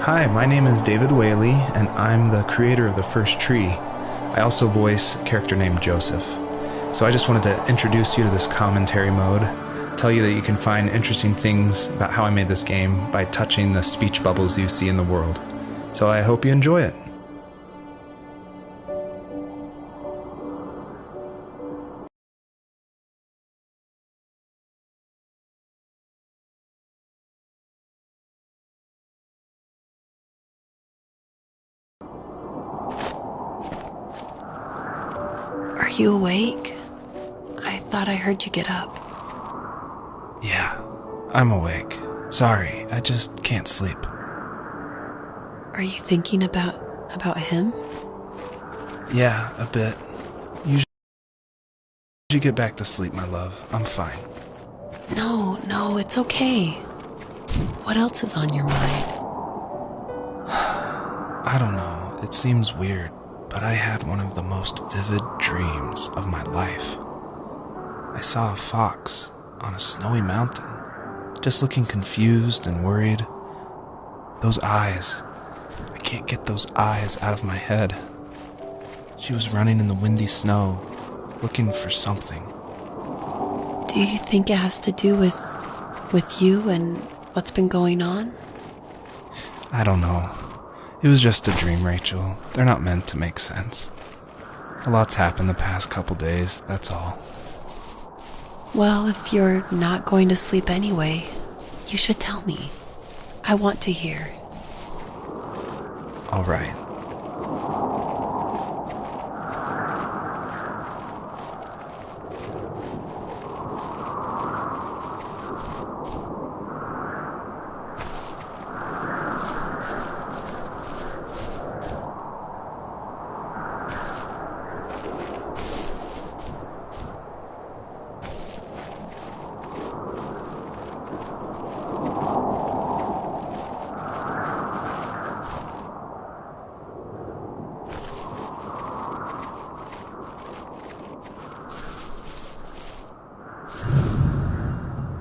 Hi, my name is David Whaley, and I'm the creator of The First Tree. I also voice a character named Joseph. So I just wanted to introduce you to this commentary mode, tell you that you can find interesting things about how I made this game by touching the speech bubbles you see in the world. So I hope you enjoy it. Are you awake? I thought I heard you get up. Yeah, I'm awake. Sorry, I just can't sleep. Are you thinking about him? Yeah, a bit. You should get back to sleep, my love. I'm fine. No, it's okay. What else is on your mind? I don't know, it seems weird, but I had one of the most vivid dreams of my life. I saw a fox on a snowy mountain, just looking confused and worried. Those eyes, I can't get those eyes out of my head. She was running in the windy snow, looking for something. Do you think it has to do with you and what's been going on? I don't know. It was just a dream, Rachel. They're not meant to make sense. A lot's happened the past couple days, that's all. Well, if you're not going to sleep anyway, you should tell me. I want to hear. All right.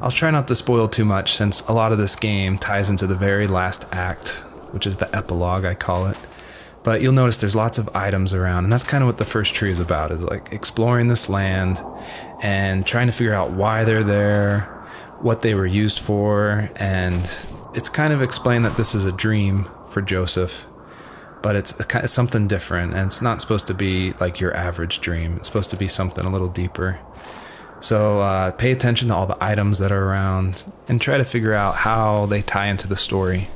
I'll try not to spoil too much since a lot of this game ties into the very last act, which is the epilogue, I call it. But you'll notice there's lots of items around, and that's kind of what the first tree is about, is like exploring this land and trying to figure out why they're there, what they were used for, and it's kind of explained that this is a dream for Joseph, but it's something different, and it's not supposed to be like your average dream. It's supposed to be something a little deeper. So pay attention to all the items that are around and try to figure out how they tie into the story.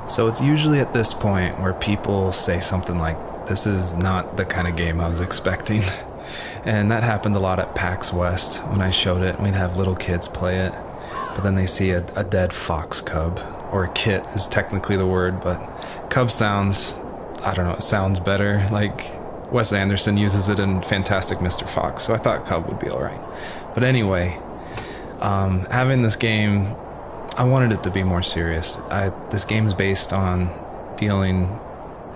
So it's usually at this point where people say something like, "This is not the kind of game I was expecting." And that happened a lot at PAX West when I showed it. We'd have little kids play it, but then they see a dead fox cub, or a kit is technically the word, but cub sounds, I don't know, it sounds better. Like Wes Anderson uses it in Fantastic Mr. Fox, so I thought cub would be alright. But anyway, having this game, I wanted it to be more serious. This game's based on dealing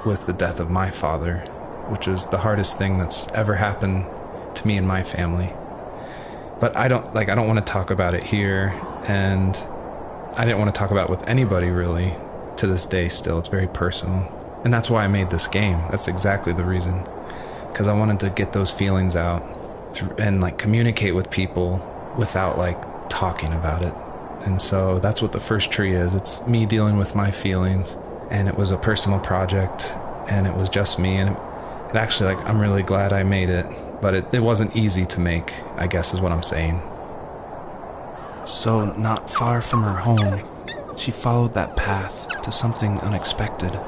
with the death of my father, which was the hardest thing that's ever happened to me and my family. But I don't want to talk about it here, and I didn't want to talk about it with anybody really to this day still. It's very personal. And that's why I made this game. That's exactly the reason. Because I wanted to get those feelings out and like communicate with people without like talking about it. And so that's what the first tree is. It's me dealing with my feelings, and it was a personal project, and it was just me, and it actually, like, I'm really glad I made it, but it wasn't easy to make, I guess is what I'm saying. So, not far from her home, she followed that path to something unexpected.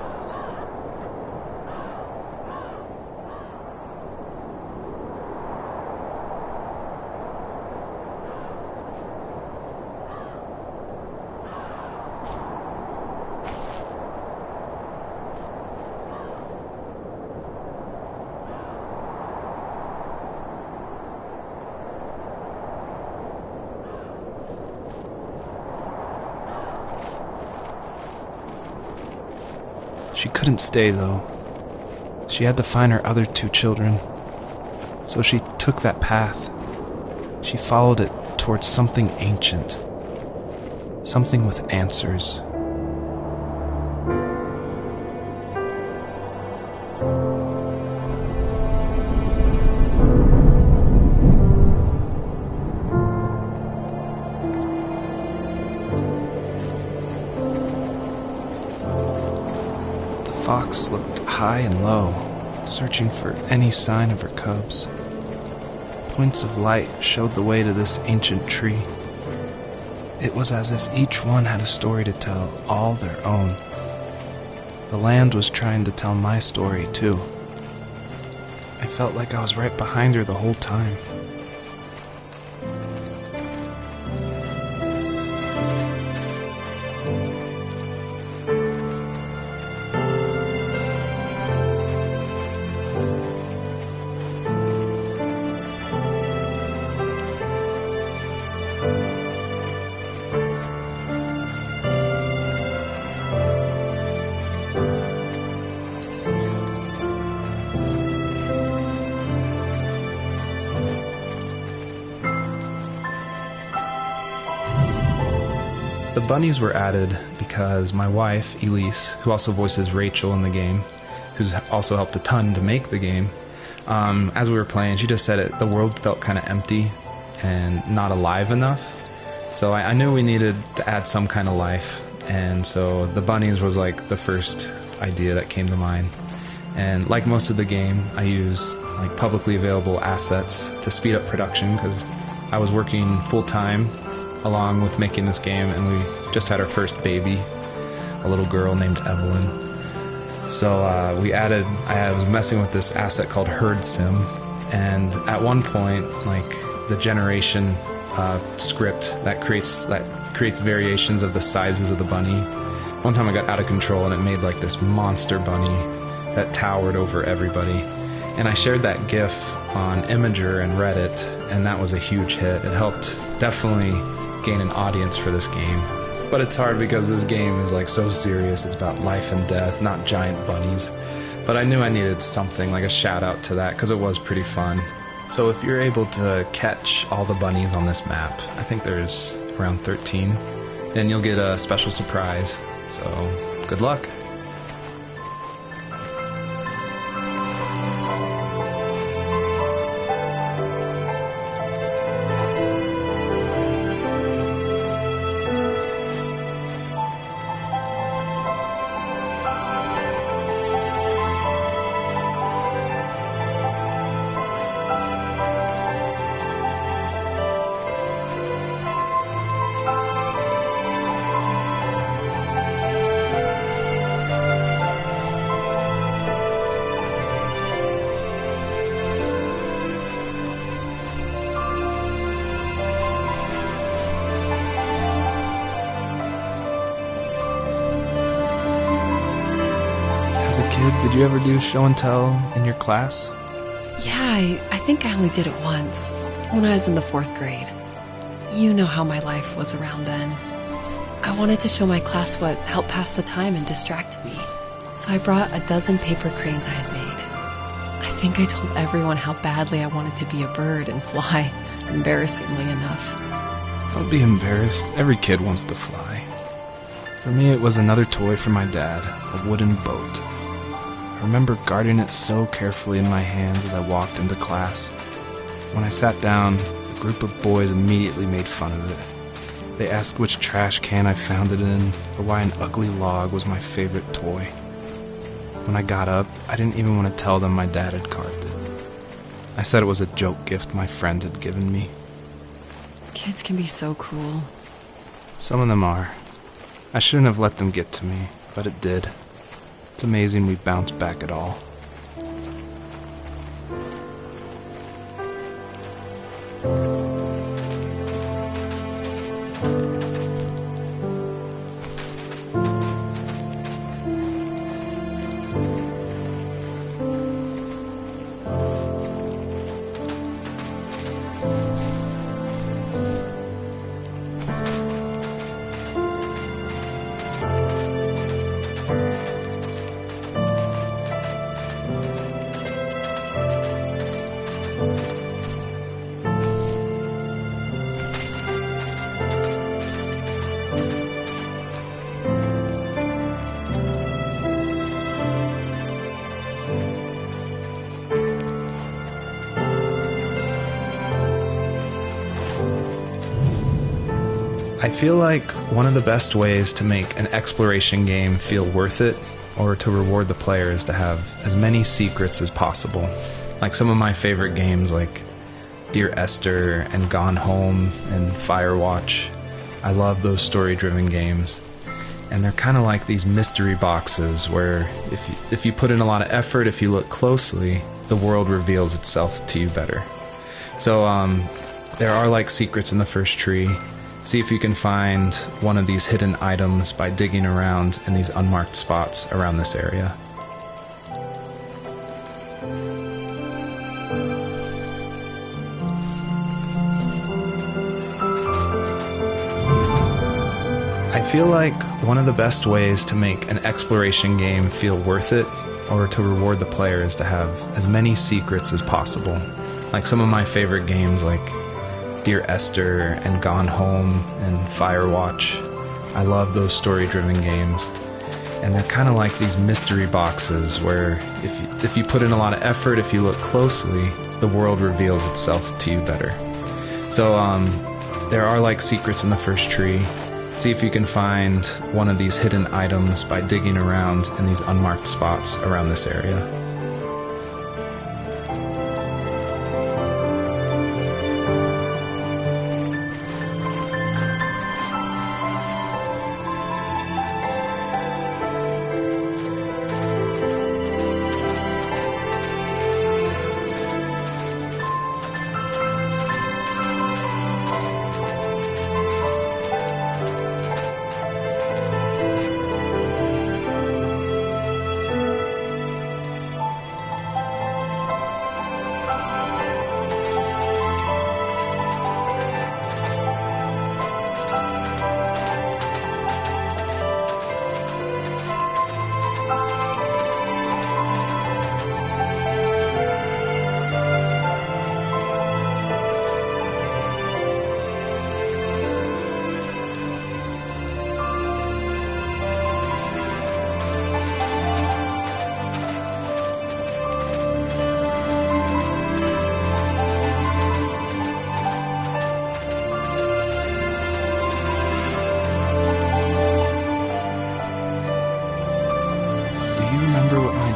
She couldn't stay, though. She had to find her other 2 children. So she took that path. She followed it towards something ancient. Something with answers. The fox looked high and low, searching for any sign of her cubs. Points of light showed the way to this ancient tree. It was as if each one had a story to tell, all their own. The land was trying to tell my story, too. I felt like I was right behind her the whole time. The bunnies were added because my wife, Elise, who also voices Rachel in the game, who's also helped a ton to make the game, as we were playing, she just said the world felt kind of empty and not alive enough. So I knew we needed to add some kind of life, and so the bunnies was like the first idea that came to mind. And like most of the game, I used like publicly available assets to speed up production because I was working full-time along with making this game, and we just had our first baby, a little girl named Evelyn. So I was messing with this asset called Herd Sim, and at one point, like the generation script that creates variations of the sizes of the bunny. One time I got out of control and it made like this monster bunny that towered over everybody. And I shared that GIF on Imager and Reddit, and that was a huge hit. It helped definitely gain an audience for this game. But it's hard because this game is like so serious. It's about life and death, not giant bunnies. But I knew I needed something, like a shout out to that, because it was pretty fun. So if you're able to catch all the bunnies on this map, I think there's around 13, then you'll get a special surprise. So good luck. As a kid, did you ever do show and tell in your class? Yeah, I think I only did it once, when I was in the 4th grade. You know how my life was around then. I wanted to show my class what helped pass the time and distracted me, so I brought a dozen paper cranes I had made. I think I told everyone how badly I wanted to be a bird and fly, embarrassingly enough. Don't be embarrassed. Every kid wants to fly. For me, it was another toy from my dad, a wooden boat. I remember guarding it so carefully in my hands as I walked into class. When I sat down, the group of boys immediately made fun of it. They asked which trash can I found it in, or why an ugly log was my favorite toy. When I got up, I didn't even want to tell them my dad had carved it. I said it was a joke gift my friend had given me. Kids can be so cruel. Some of them are. I shouldn't have let them get to me, but it did. It's amazing we bounced back at all. I feel like one of the best ways to make an exploration game feel worth it, or to reward the player, is to have as many secrets as possible. Like some of my favorite games like Dear Esther and Gone Home and Firewatch. I love those story-driven games. And they're kind of like these mystery boxes where if you put in a lot of effort, if you look closely, the world reveals itself to you better. So there are like secrets in the first tree. See if you can find one of these hidden items by digging around in these unmarked spots around this area. I feel like one of the best ways to make an exploration game feel worth it, or to reward the player, is to have as many secrets as possible. Like some of my favorite games like Dear Esther and Gone Home and Firewatch. I love those story-driven games. And they're kind of like these mystery boxes where if you put in a lot of effort, if you look closely, the world reveals itself to you better. So there are like secrets in the first tree. See if you can find one of these hidden items by digging around in these unmarked spots around this area.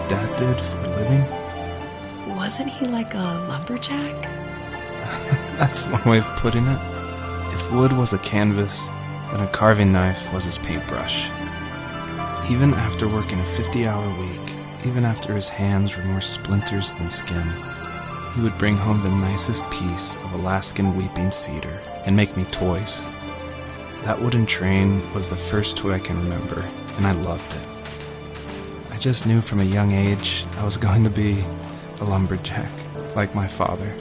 Dad did for a living? Wasn't he like a lumberjack? That's one way of putting it. If wood was a canvas, then a carving knife was his paintbrush. Even after working a 50-hour week, even after his hands were more splinters than skin, he would bring home the nicest piece of Alaskan weeping cedar and make me toys. That wooden train was the first toy I can remember, and I loved it. I just knew from a young age I was going to be a lumberjack, like my father.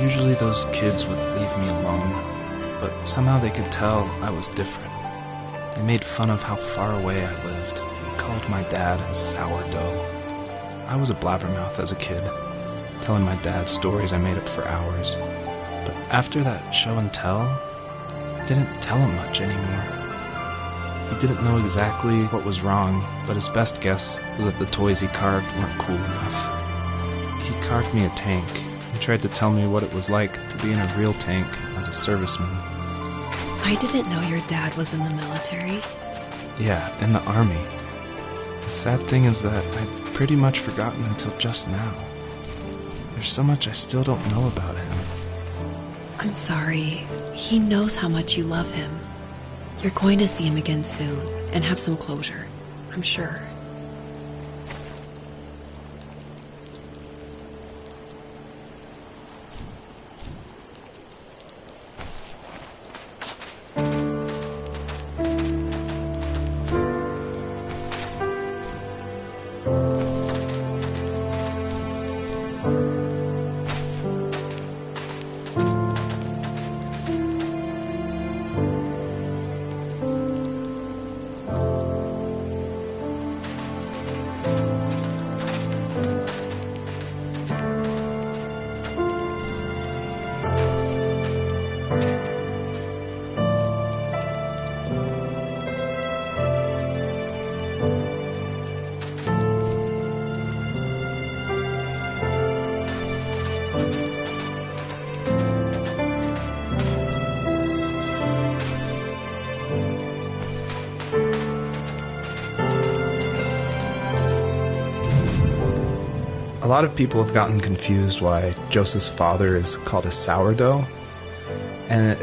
Usually those kids would leave me alone, but somehow they could tell I was different. They made fun of how far away I lived and called my dad a sourdough. I was a blabbermouth as a kid, telling my dad stories I made up for hours. But after that show and tell, I didn't tell him much anymore. He didn't know exactly what was wrong, but his best guess was that the toys he carved weren't cool enough. He carved me a tank and tried to tell me what it was like to be in a real tank as a serviceman. I didn't know your dad was in the military. Yeah, in the army. The sad thing is that I'd pretty much forgotten until just now. There's so much I still don't know about him. I'm sorry. He knows how much you love him. You're going to see him again soon and have some closure, I'm sure. A lot of people have gotten confused why Joseph's father is called a sourdough, and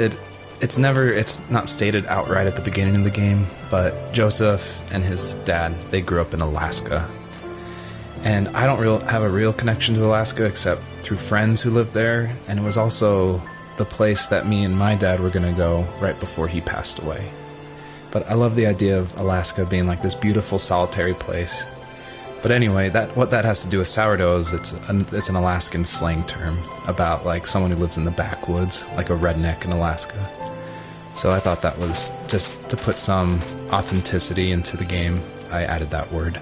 it's not stated outright at the beginning of the game, but Joseph and his dad, they grew up in Alaska. And I don't have a real connection to Alaska except through friends who lived there, and it was also the place that me and my dad were going to go right before he passed away. But I love the idea of Alaska being like this beautiful solitary place, But anyway, what that has to do with sourdough is it's an Alaskan slang term about like someone who lives in the backwoods, like a redneck in Alaska. So I thought that was just to put some authenticity into the game. I added that word.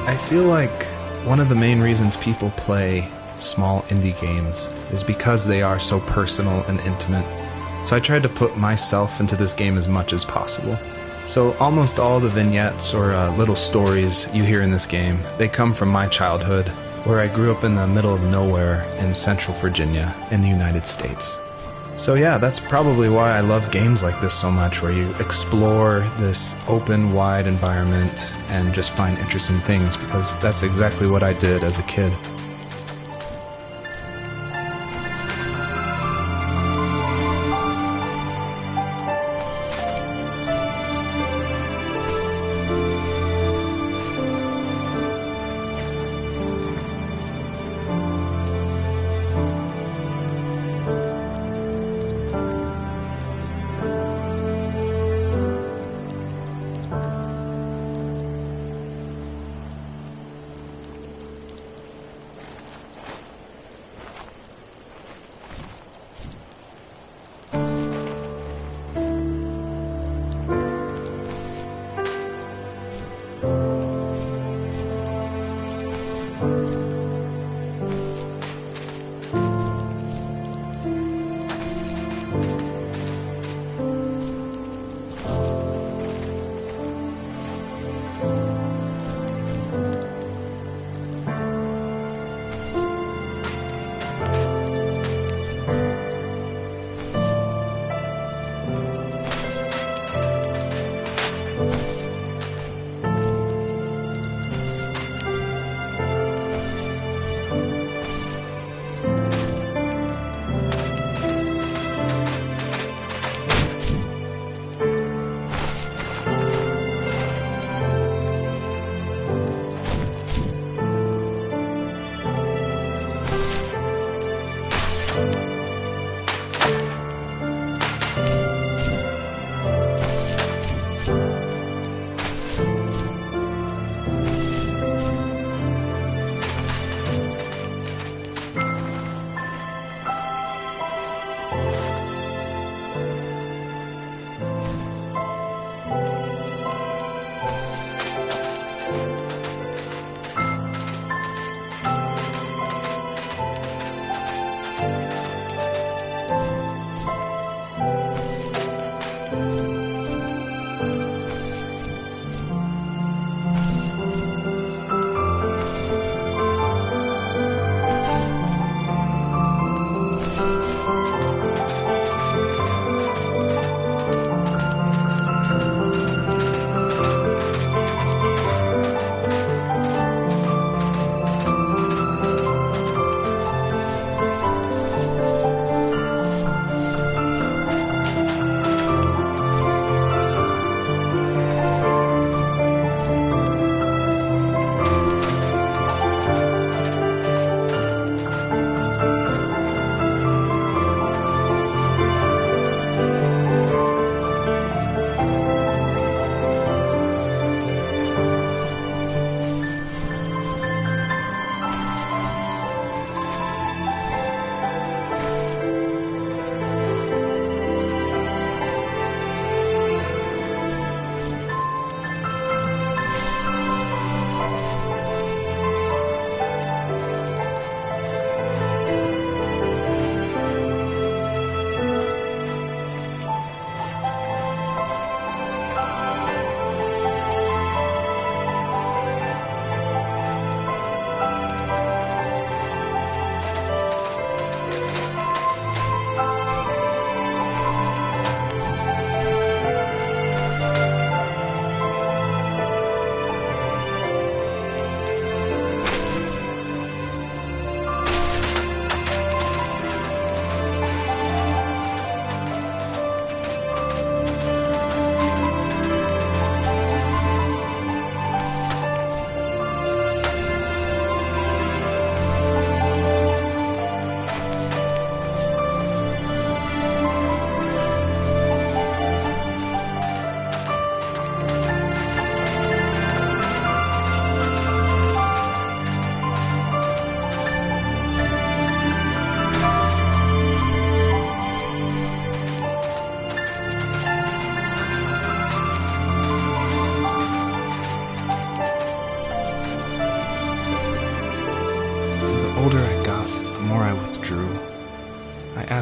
I feel like one of the main reasons people play small indie games is because they are so personal and intimate. So I tried to put myself into this game as much as possible. So almost all the vignettes or little stories you hear in this game, they come from my childhood, where I grew up in the middle of nowhere in Central Virginia in the United States. So yeah, that's probably why I love games like this so much, where you explore this open, wide environment and just find interesting things, because that's exactly what I did as a kid.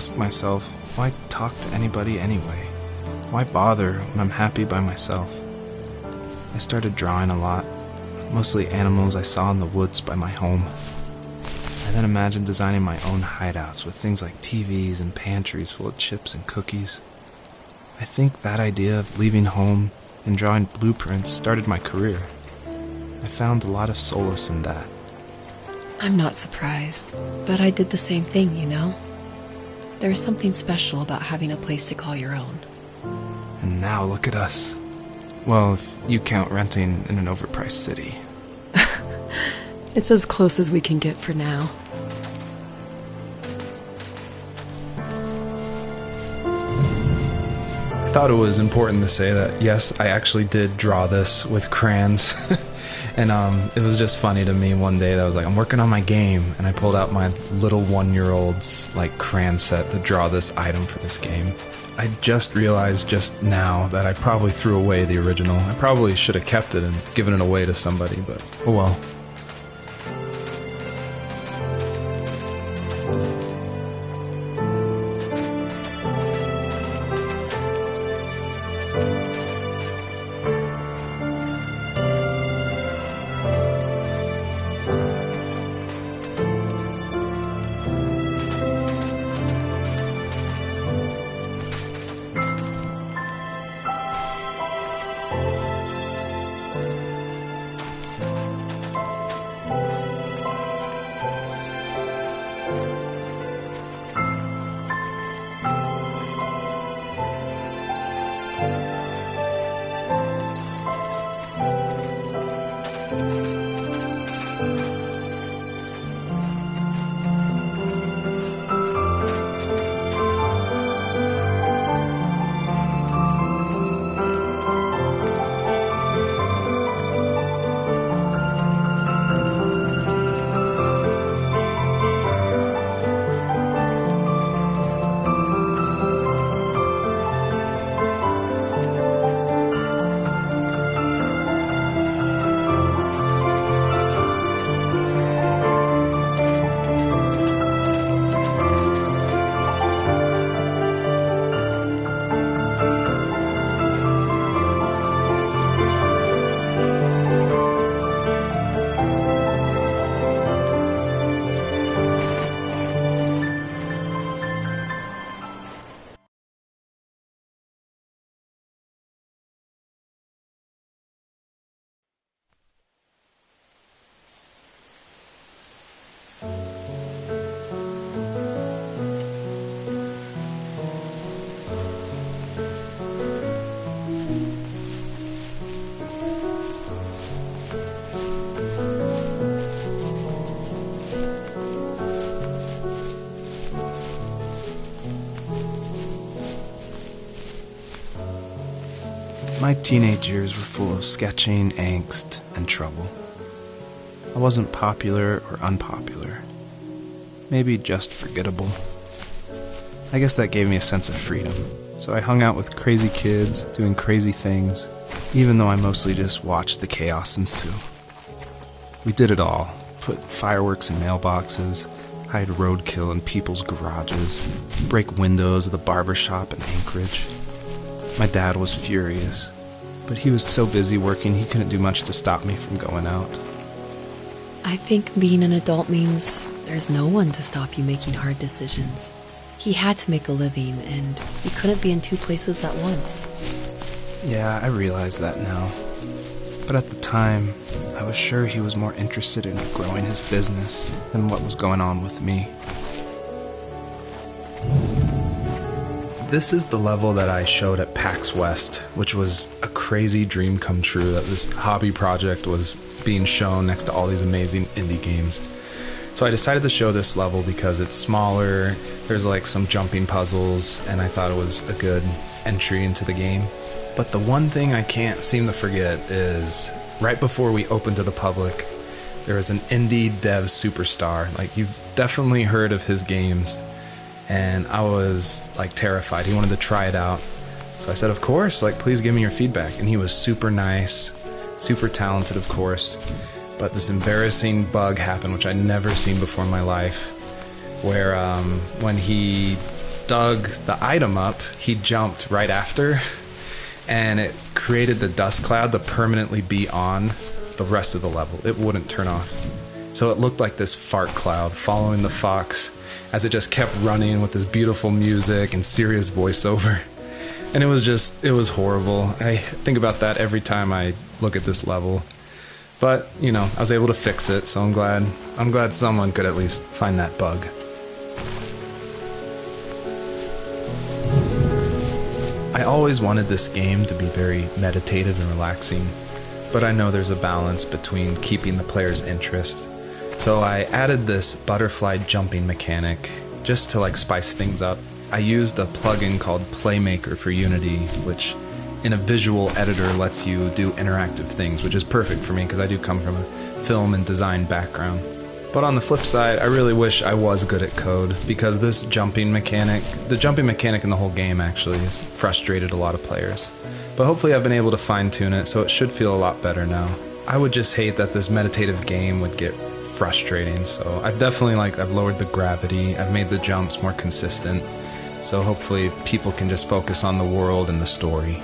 ask myself, why talk to anybody anyway? Why bother when I'm happy by myself? I started drawing a lot, mostly animals I saw in the woods by my home. I then imagined designing my own hideouts with things like TVs and pantries full of chips and cookies. I think that idea of leaving home and drawing blueprints started my career. I found a lot of solace in that. I'm not surprised, but I did the same thing, you know? There's something special about having a place to call your own. And now look at us. Well, if you count renting in an overpriced city. It's as close as we can get for now. I thought it was important to say that, yes, I actually did draw this with crayons. And it was just funny to me one day that I was like, I'm working on my game, and I pulled out my little 1-year-old's like crayon set to draw this item for this game. I just realized just now that I probably threw away the original. I probably should have kept it and given it away to somebody, but oh well. My teenage years were full of sketching, angst, and trouble. I wasn't popular or unpopular. Maybe just forgettable. I guess that gave me a sense of freedom, so I hung out with crazy kids, doing crazy things, even though I mostly just watched the chaos ensue. We did it all. Put fireworks in mailboxes, hide roadkill in people's garages, break windows of the barber shop in Anchorage. My dad was furious, but he was so busy working he couldn't do much to stop me from going out. I think being an adult means there's no one to stop you making hard decisions. He had to make a living, and he couldn't be in two places at once. Yeah, I realize that now. But at the time, I was sure he was more interested in growing his business than what was going on with me. This is the level that I showed at PAX West, which was a crazy dream come true that this hobby project was being shown next to all these amazing indie games. So I decided to show this level because it's smaller, there's like some jumping puzzles, and I thought it was a good entry into the game. But the one thing I can't seem to forget is right before we opened to the public, there was an indie dev superstar. Like, you've definitely heard of his games. And I was like terrified. He wanted to try it out. So I said, of course, like, please give me your feedback. And he was super nice, super talented, of course. But this embarrassing bug happened, which I'd never seen before in my life, where when he dug the item up, he jumped right after, and it created the dust cloud to permanently be on the rest of the level. It wouldn't turn off. So it looked like this fart cloud following the fox as it just kept running with this beautiful music and serious voiceover. And it was horrible. I think about that every time I look at this level. But, you know, I was able to fix it, so I'm glad someone could at least find that bug. I always wanted this game to be very meditative and relaxing, but I know there's a balance between keeping the player's interest. So I added this butterfly jumping mechanic just to like spice things up. I used a plugin called Playmaker for Unity, which in a visual editor lets you do interactive things, which is perfect for me because I do come from a film and design background. But on the flip side, I really wish I was good at code, because this jumping mechanic, the jumping mechanic in the whole game actually, has frustrated a lot of players. But hopefully I've been able to fine-tune it, so it should feel a lot better now. I would just hate that this meditative game would get frustrating, so I've lowered the gravity, I've made the jumps more consistent, so hopefully people can just focus on the world and the story.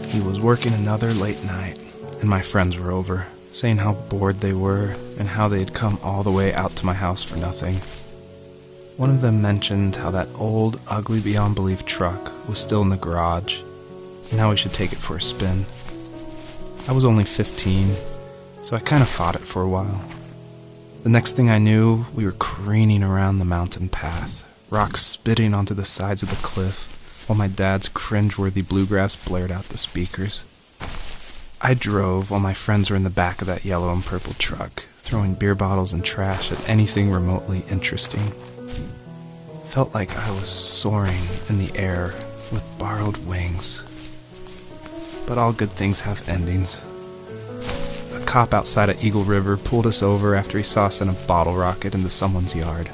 He was working another late night, and my friends were over, saying how bored they were and how they had come all the way out to my house for nothing. One of them mentioned how that old, ugly beyond belief truck was still in the garage, and how we should take it for a spin. I was only 15, so I kind of fought it for a while. The next thing I knew, we were careening around the mountain path, rocks spitting onto the sides of the cliff, while my dad's cringeworthy bluegrass blared out the speakers. I drove while my friends were in the back of that yellow and purple truck, throwing beer bottles and trash at anything remotely interesting. Felt like I was soaring in the air with borrowed wings. But all good things have endings. A cop outside of Eagle River pulled us over after he saw us in a bottle rocket into someone's yard.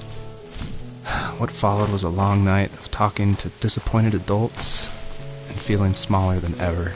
What followed was a long night of talking to disappointed adults and feeling smaller than ever.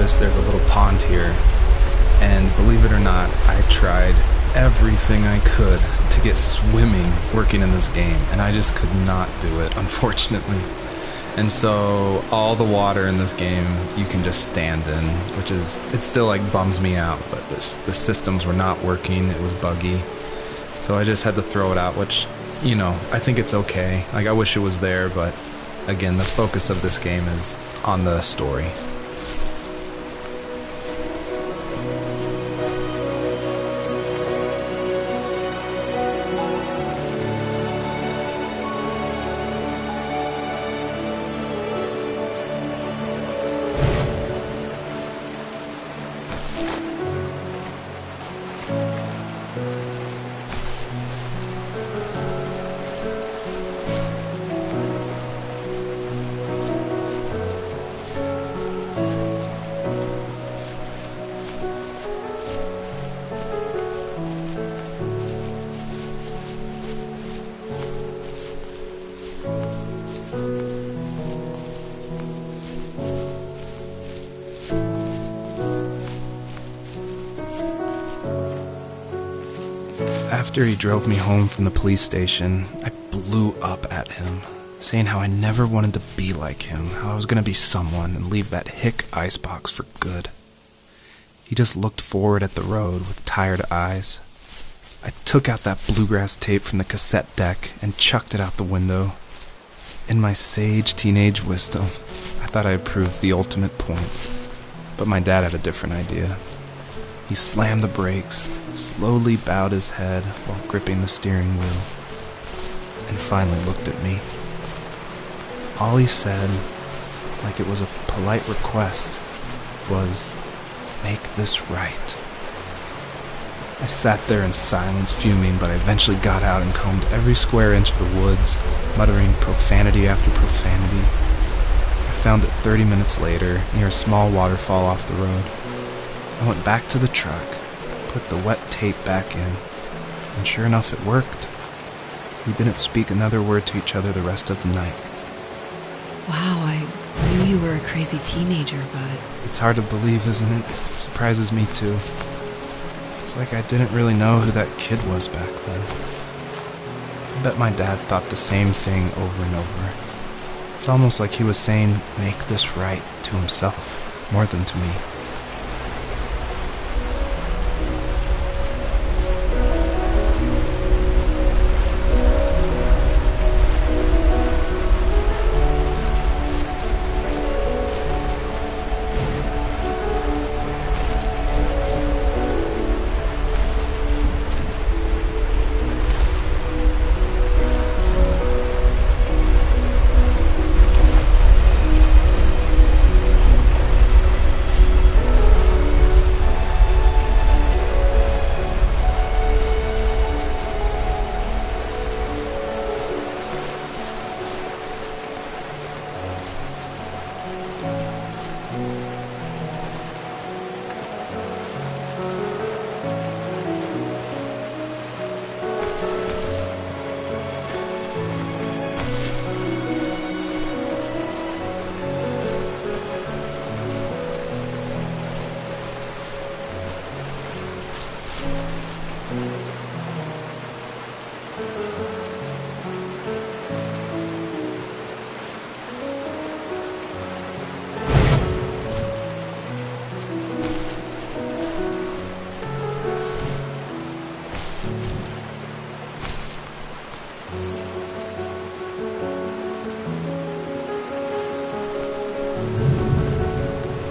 notice there's a little pond here, and believe it or not, I tried everything I could to get swimming working in this game, and I just could not do it, unfortunately. And so all the water in this game you can just stand in, which is, it still like bums me out, but the systems were not working, it was buggy. So I just had to throw it out, which, you know, I think it's okay. Like, I wish it was there, but again, the focus of this game is on the story. After he drove me home from the police station, I blew up at him, saying how I never wanted to be like him, how I was going to be someone and leave that hick icebox for good. He just looked forward at the road with tired eyes. I took out that bluegrass tape from the cassette deck and chucked it out the window. In my sage teenage wisdom, I thought I had proved the ultimate point, but my dad had a different idea. He slammed the brakes, slowly bowed his head while gripping the steering wheel, and finally looked at me. All he said, like it was a polite request, was, "Make this right." I sat there in silence, fuming, but I eventually got out and combed every square inch of the woods, muttering profanity after profanity. I found it 30 minutes later, near a small waterfall off the road. I went back to the truck, put the wet tape back in, and sure enough, it worked. We didn't speak another word to each other the rest of the night. Wow, I knew you were a crazy teenager, but... It's hard to believe, isn't it? Surprises me too. It's like I didn't really know who that kid was back then. I bet my dad thought the same thing over and over. It's almost like he was saying, make this right, to himself, more than to me.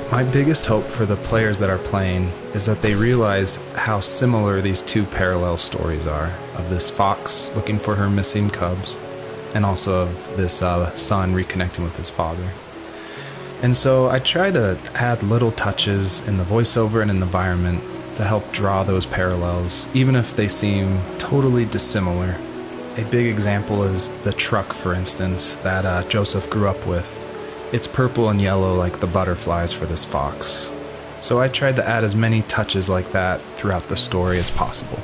My biggest hope for the players that are playing is that they realize how similar these two parallel stories are, of this fox looking for her missing cubs, and also of this son reconnecting with his father. And so I try to add little touches in the voiceover and in the environment to help draw those parallels, even if they seem totally dissimilar. A big example is the truck, for instance, that Joseph grew up with. It's purple and yellow like the butterflies for this fox. So I tried to add as many touches like that throughout the story as possible.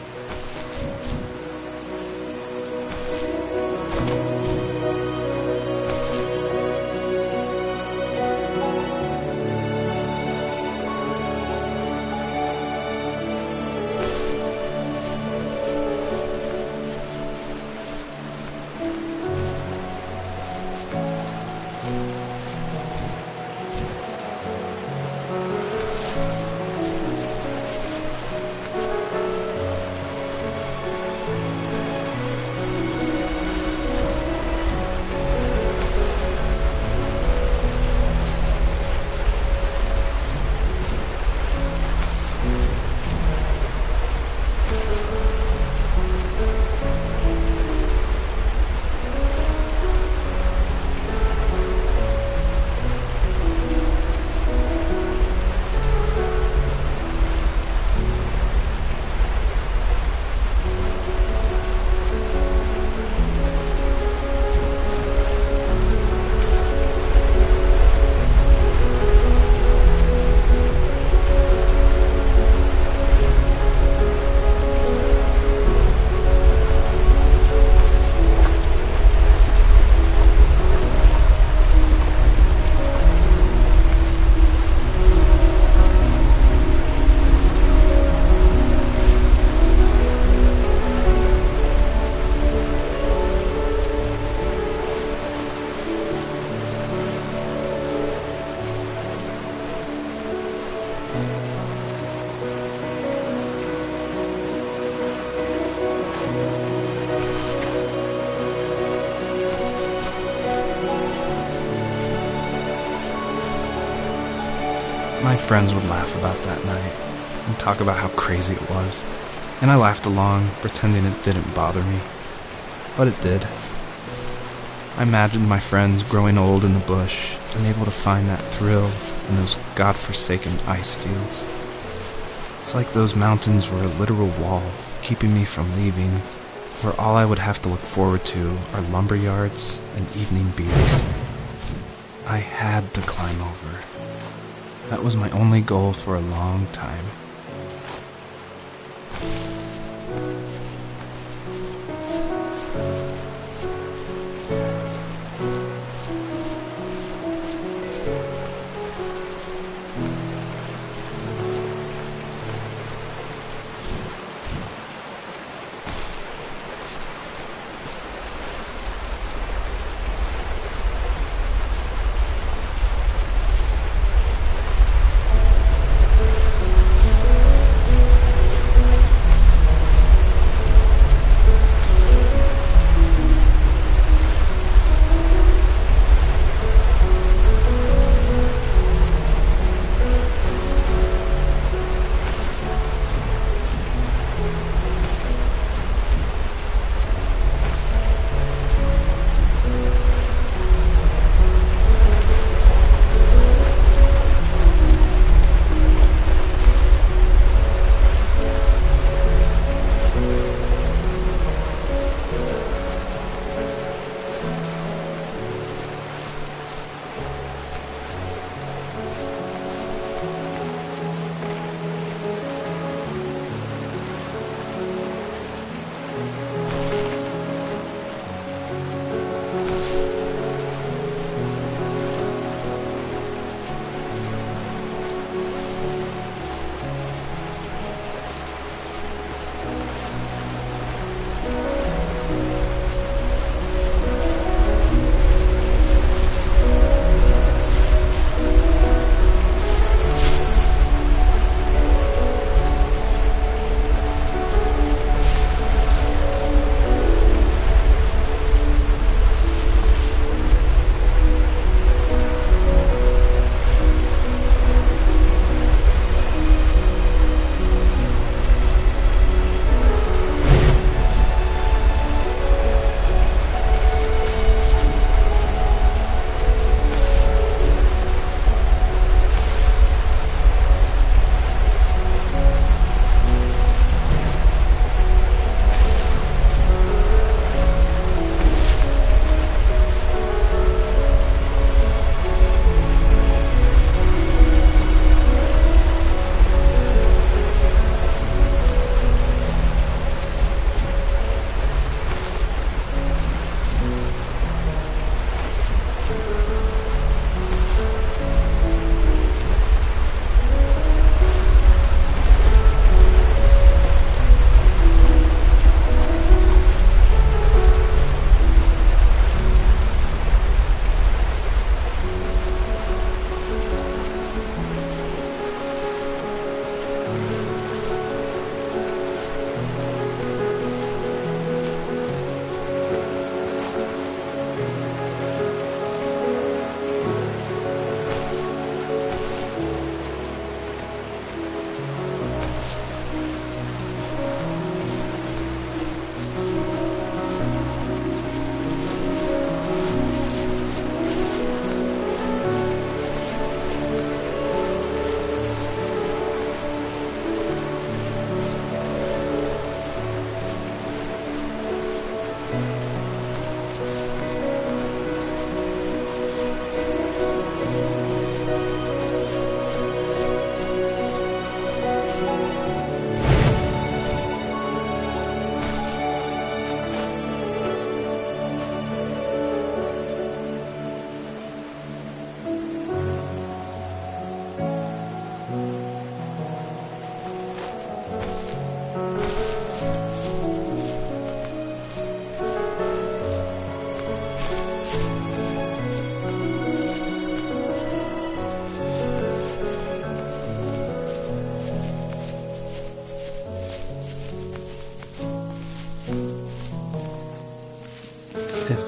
My friends would laugh about that night and talk about how crazy it was, and I laughed along, pretending it didn't bother me. But it did. I imagined my friends growing old in the bush, unable to find that thrill in those godforsaken ice fields. It's like those mountains were a literal wall, keeping me from leaving, where all I would have to look forward to are lumber yards and evening beers. I had to climb over. That was my only goal for a long time.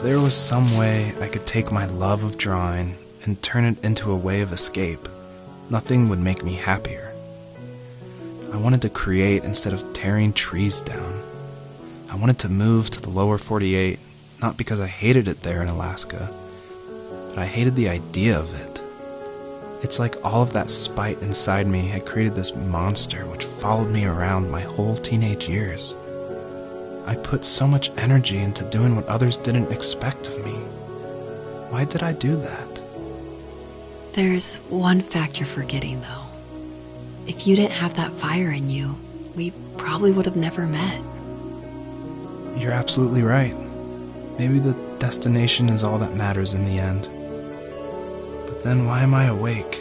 there was some way I could take my love of drawing and turn it into a way of escape, nothing would make me happier. I wanted to create instead of tearing trees down. I wanted to move to the lower 48, not because I hated it there in Alaska, but I hated the idea of it. It's like all of that spite inside me had created this monster which followed me around my whole teenage years. I put so much energy into doing what others didn't expect of me. Why did I do that? There's one fact you're forgetting, though. If you didn't have that fire in you, we probably would have never met. You're absolutely right. Maybe the destination is all that matters in the end. But then why am I awake?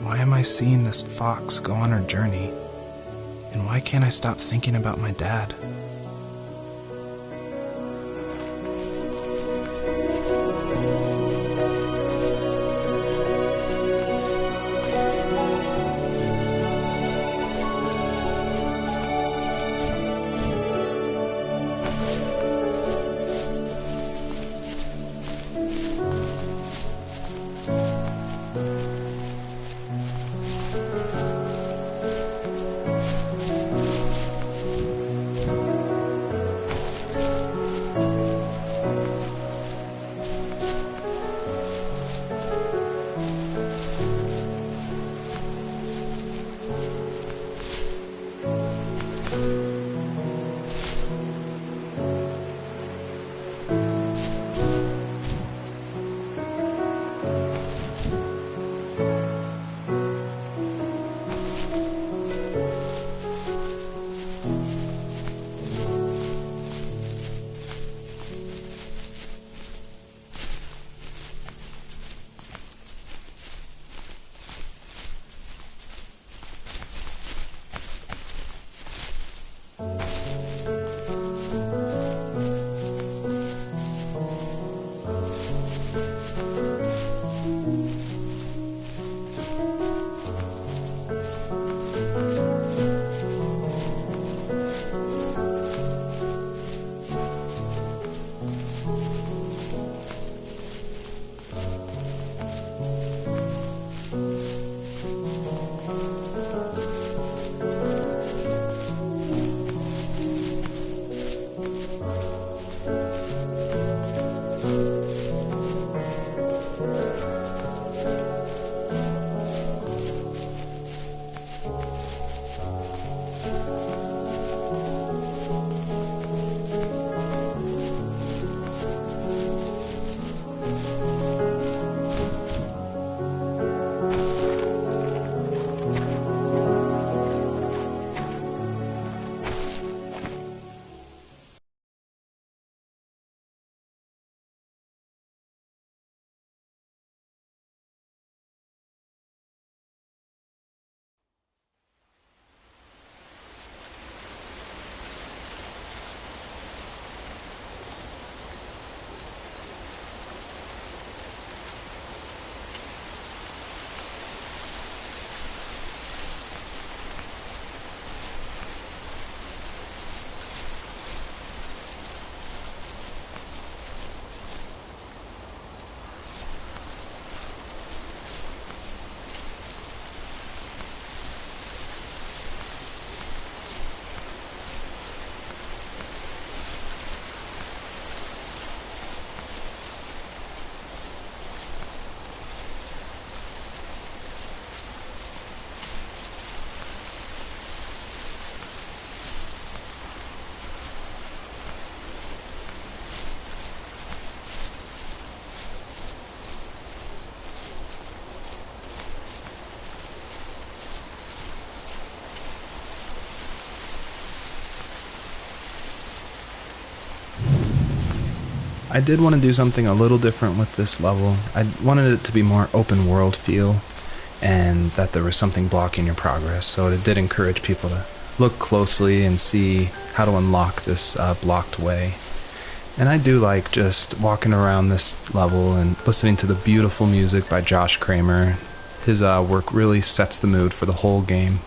Why am I seeing this fox go on her journey? And why can't I stop thinking about my dad? I did want to do something a little different with this level. I wanted it to be more open world feel, and that there was something blocking your progress, so it did encourage people to look closely and see how to unlock this blocked way. And I do like just walking around this level and listening to the beautiful music by Josh Kramer. His work really sets the mood for the whole game.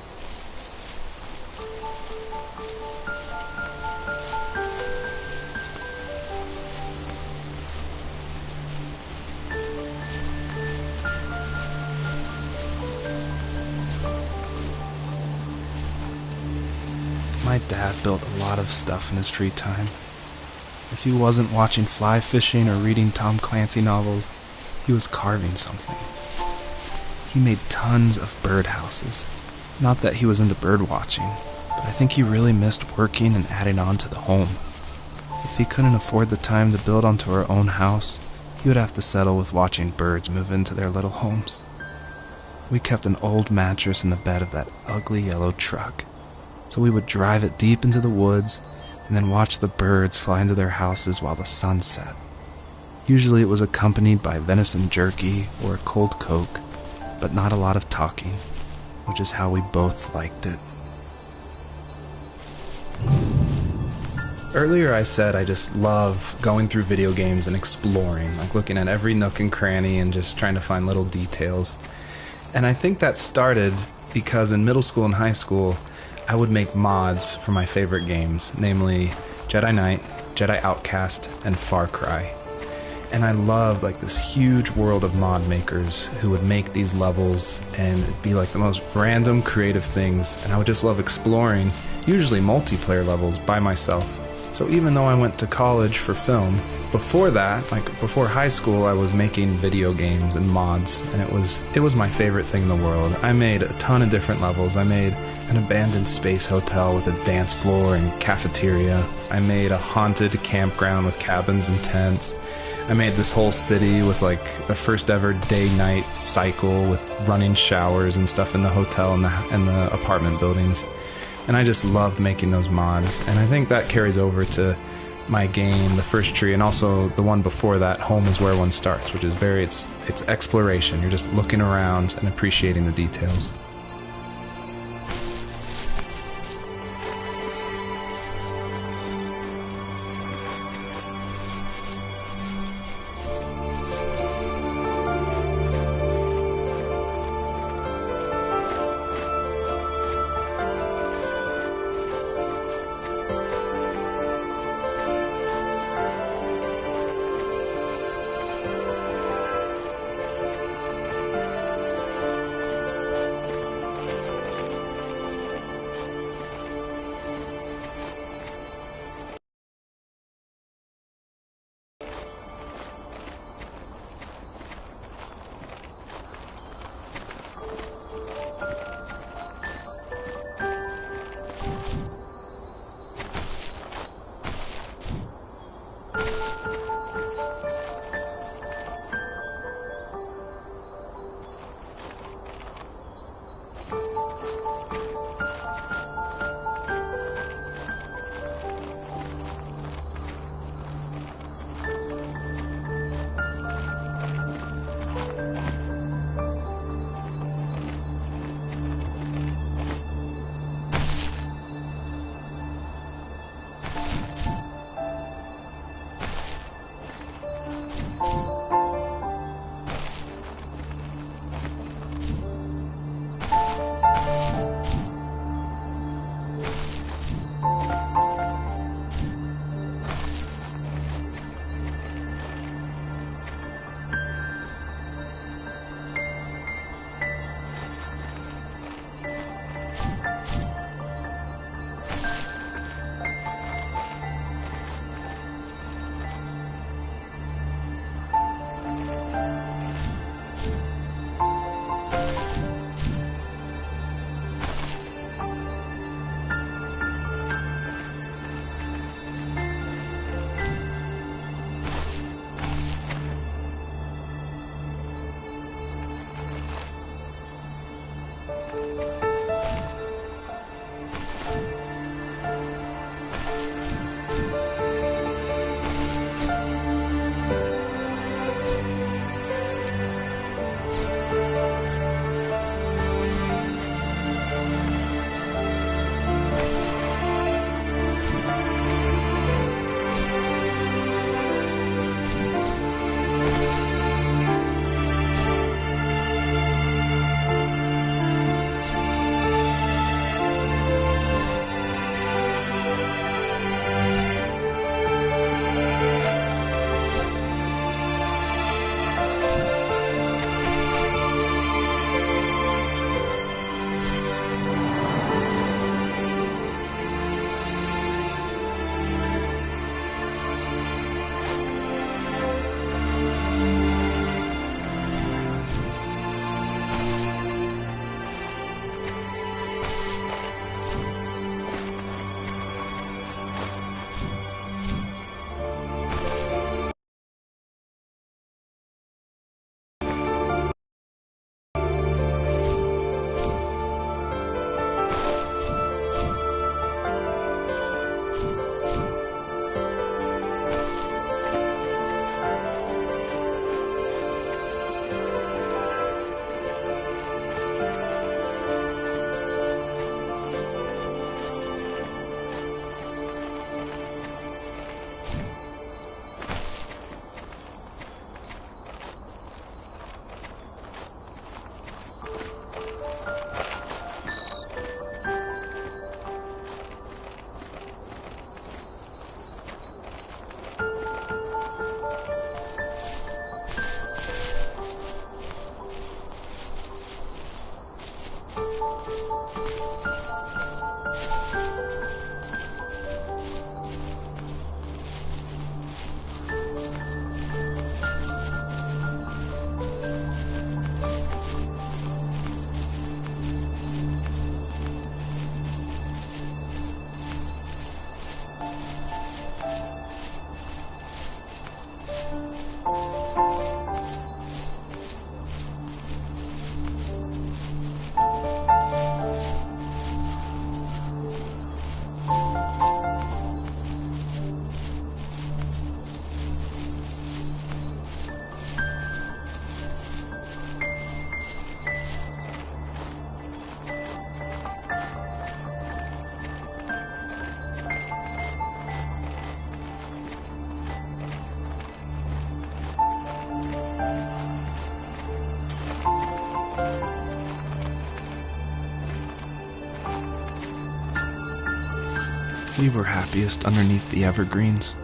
My dad built a lot of stuff in his free time. If he wasn't watching fly fishing or reading Tom Clancy novels, he was carving something. He made tons of birdhouses. Not that he was into bird watching, but I think he really missed working and adding on to the home. If he couldn't afford the time to build onto our own house, he would have to settle with watching birds move into their little homes. We kept an old mattress in the bed of that ugly yellow truck, so we would drive it deep into the woods and then watch the birds fly into their houses while the sun set. Usually it was accompanied by venison jerky or a cold Coke, but not a lot of talking, which is how we both liked it. Earlier I said I just love going through video games and exploring, like looking at every nook and cranny and just trying to find little details. And I think that started because in middle school and high school, I would make mods for my favorite games, namely Jedi Knight, Jedi Outcast, and Far Cry. And I loved like this huge world of mod makers who would make these levels and it'd be like the most random creative things, and I would just love exploring, usually multiplayer levels by myself. So even though I went to college for film, before that, like before high school, I was making video games and mods, and it was my favorite thing in the world. I made a ton of different levels. I made an abandoned space hotel with a dance floor and cafeteria. I made a haunted campground with cabins and tents. I made this whole city with like the first ever day-night cycle with running showers and stuff in the hotel and the apartment buildings. And I just loved making those mods, and I think that carries over to my game, The First Tree, and also the one before that, Home is Where One Starts, which is it's exploration. You're just looking around and appreciating the details. We were happiest underneath the evergreens.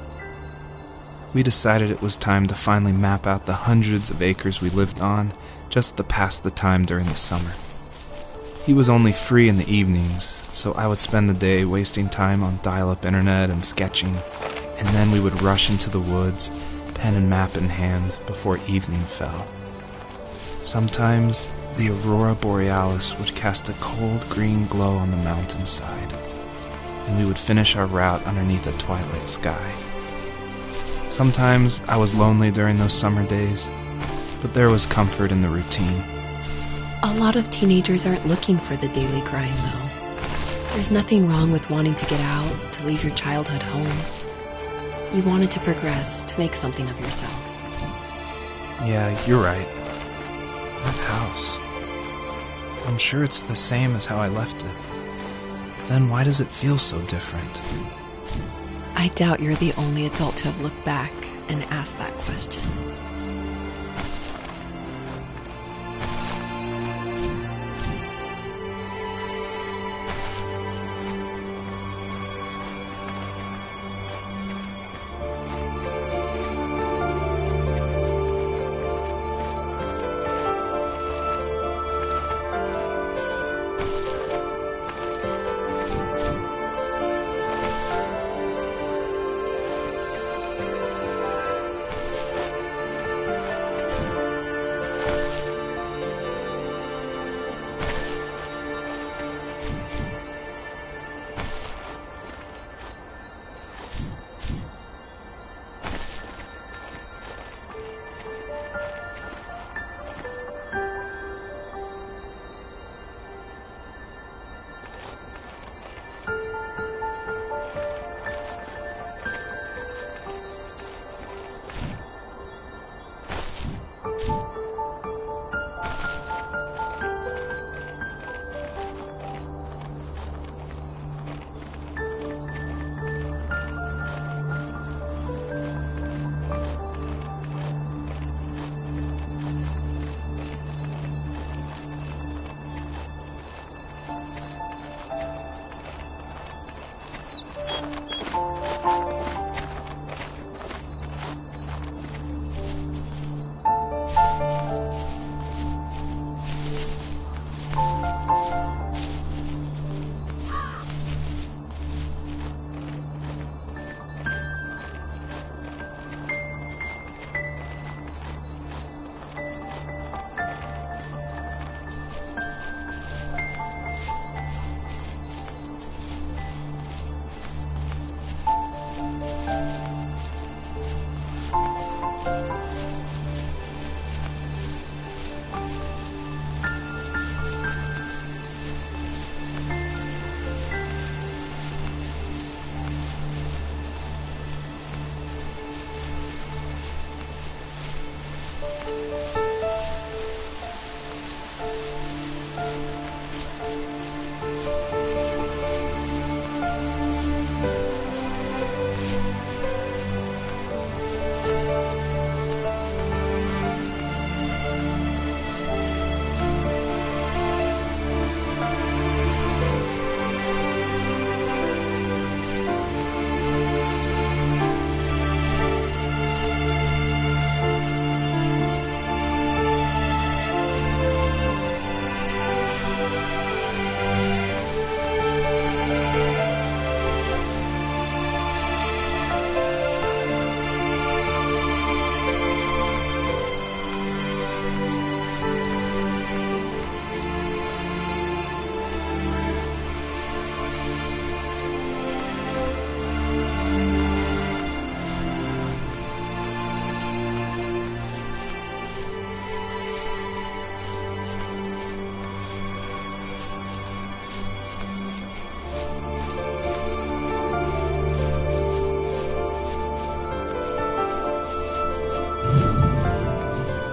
We decided it was time to finally map out the hundreds of acres we lived on just to pass the time during the summer. He was only free in the evenings, so I would spend the day wasting time on dial-up internet and sketching, and then we would rush into the woods, pen and map in hand, before evening fell. Sometimes the aurora borealis would cast a cold green glow on the mountainside, and we would finish our route underneath a twilight sky. Sometimes I was lonely during those summer days, but there was comfort in the routine. A lot of teenagers aren't looking for the daily grind, though. There's nothing wrong with wanting to get out, to leave your childhood home. You wanted to progress, to make something of yourself. Yeah, you're right. That house. I'm sure it's the same as how I left it. But then why does it feel so different? I doubt you're the only adult to have looked back and asked that question.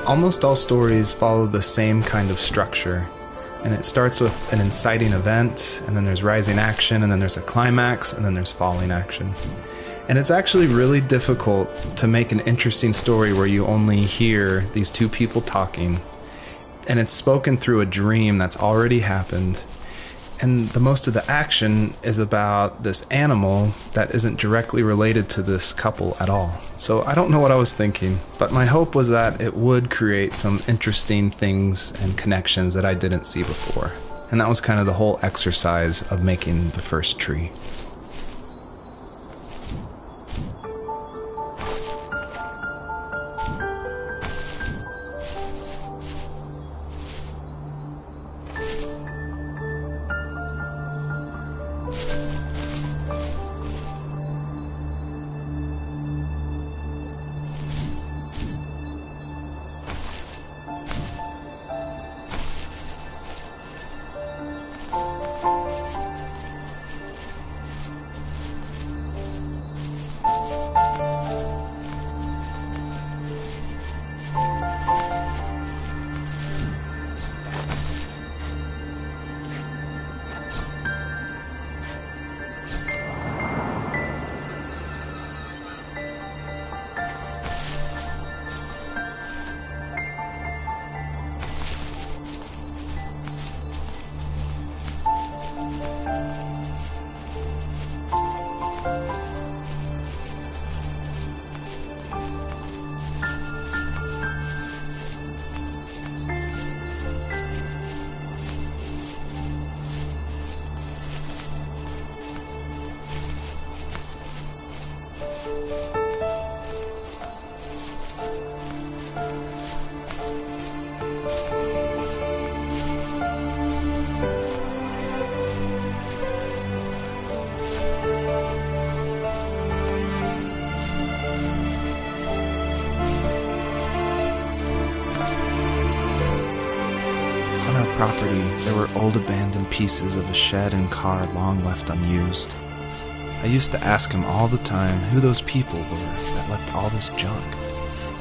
Almost all stories follow the same kind of structure, and it starts with an inciting event, and then there's rising action, and then there's a climax, and then there's falling action. And it's actually really difficult to make an interesting story where you only hear these two people talking, and it's spoken through a dream that's already happened, And the most of the action is about this animal that isn't directly related to this couple at all. So I don't know what I was thinking, but my hope was that it would create some interesting things and connections that I didn't see before. And that was kind of the whole exercise of making the first tree. On our property, there were old abandoned pieces of a shed and car long left unused. I used to ask him all the time who those people were that left all this junk,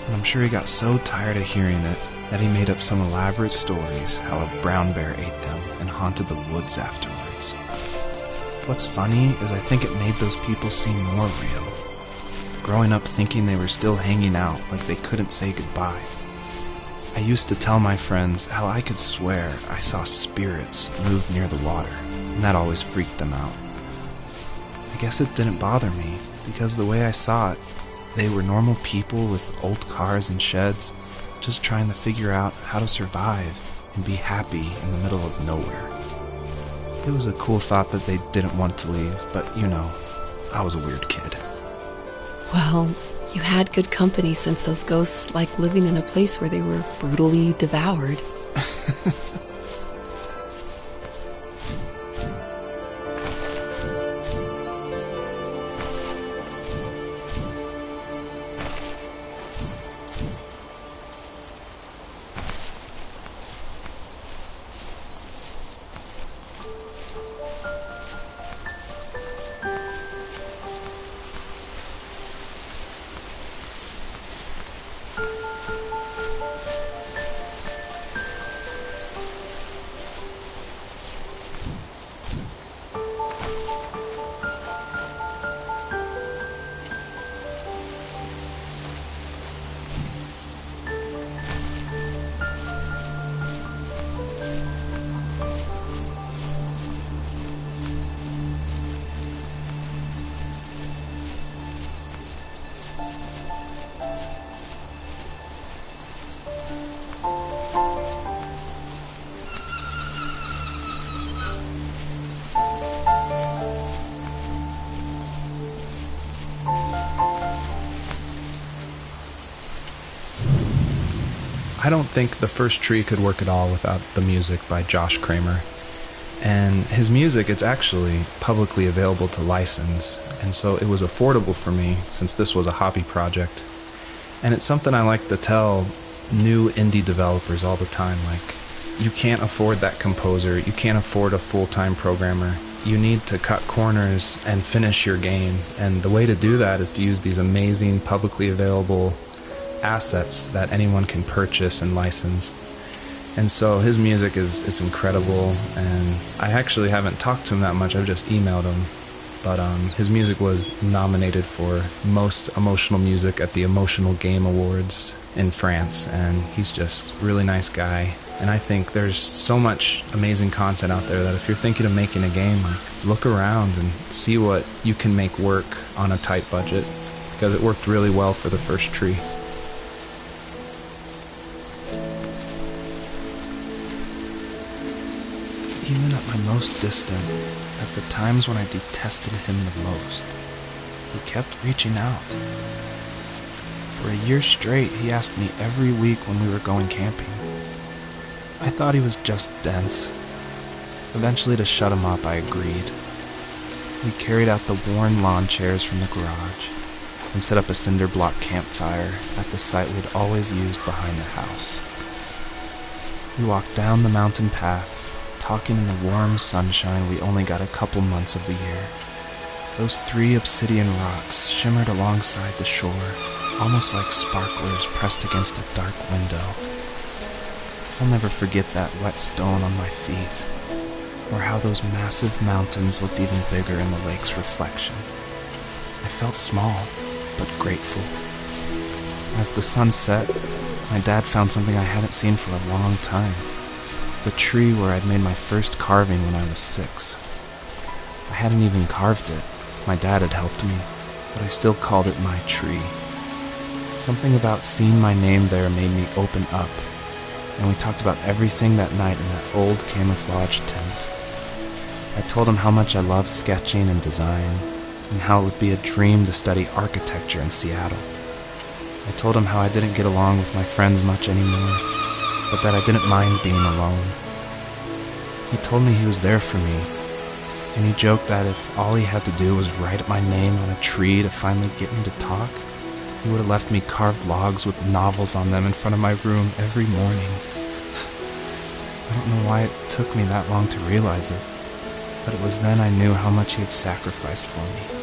and I'm sure he got so tired of hearing it that he made up some elaborate stories how a brown bear ate them and haunted the woods afterwards. What's funny is I think it made those people seem more real. Growing up thinking they were still hanging out like they couldn't say goodbye. I used to tell my friends how I could swear I saw spirits move near the water, and that always freaked them out. I guess it didn't bother me, because the way I saw it, they were normal people with old cars and sheds, just trying to figure out how to survive and be happy in the middle of nowhere. It was a cool thought that they didn't want to leave, but you know, I was a weird kid. Well, you had good company since those ghosts like living in a place where they were brutally devoured. I don't think the first tree could work at all without the music by Josh Kramer. And his music, it's actually publicly available to license, and so it was affordable for me since this was a hobby project. And it's something I like to tell new indie developers all the time, like, you can't afford that composer, you can't afford a full-time programmer. You need to cut corners and finish your game, and the way to do that is to use these amazing publicly available assets that anyone can purchase and license. And so his music is incredible, and I actually haven't talked to him that much, I've just emailed him. But his music was nominated for Most Emotional Music at the Emotional Game Awards in France, and he's just a really nice guy. And I think there's so much amazing content out there that if you're thinking of making a game, like, look around and see what you can make work on a tight budget, because it worked really well for the first tree. Even at my most distant, at the times when I detested him the most, he kept reaching out. For a year straight, he asked me every week when we were going camping. I thought he was just dense. Eventually, to shut him up, I agreed. We carried out the worn lawn chairs from the garage and set up a cinder block campfire at the site we'd always used behind the house. We walked down the mountain path, talking in the warm sunshine we only got a couple months of the year. Those 3 obsidian rocks shimmered alongside the shore, almost like sparklers pressed against a dark window. I'll never forget that wet stone on my feet, or how those massive mountains looked even bigger in the lake's reflection. I felt small, but grateful. As the sun set, my dad found something I hadn't seen for a long time. The tree where I'd made my first carving when I was 6. I hadn't even carved it. My dad had helped me, but I still called it my tree. Something about seeing my name there made me open up, and we talked about everything that night in that old camouflage tent. I told him how much I loved sketching and design, and how it would be a dream to study architecture in Seattle. I told him how I didn't get along with my friends much anymore, but that I didn't mind being alone. He told me he was there for me, and he joked that if all he had to do was write my name on a tree to finally get me to talk, he would have left me carved logs with novels on them in front of my room every morning. I don't know why it took me that long to realize it, but it was then I knew how much he had sacrificed for me.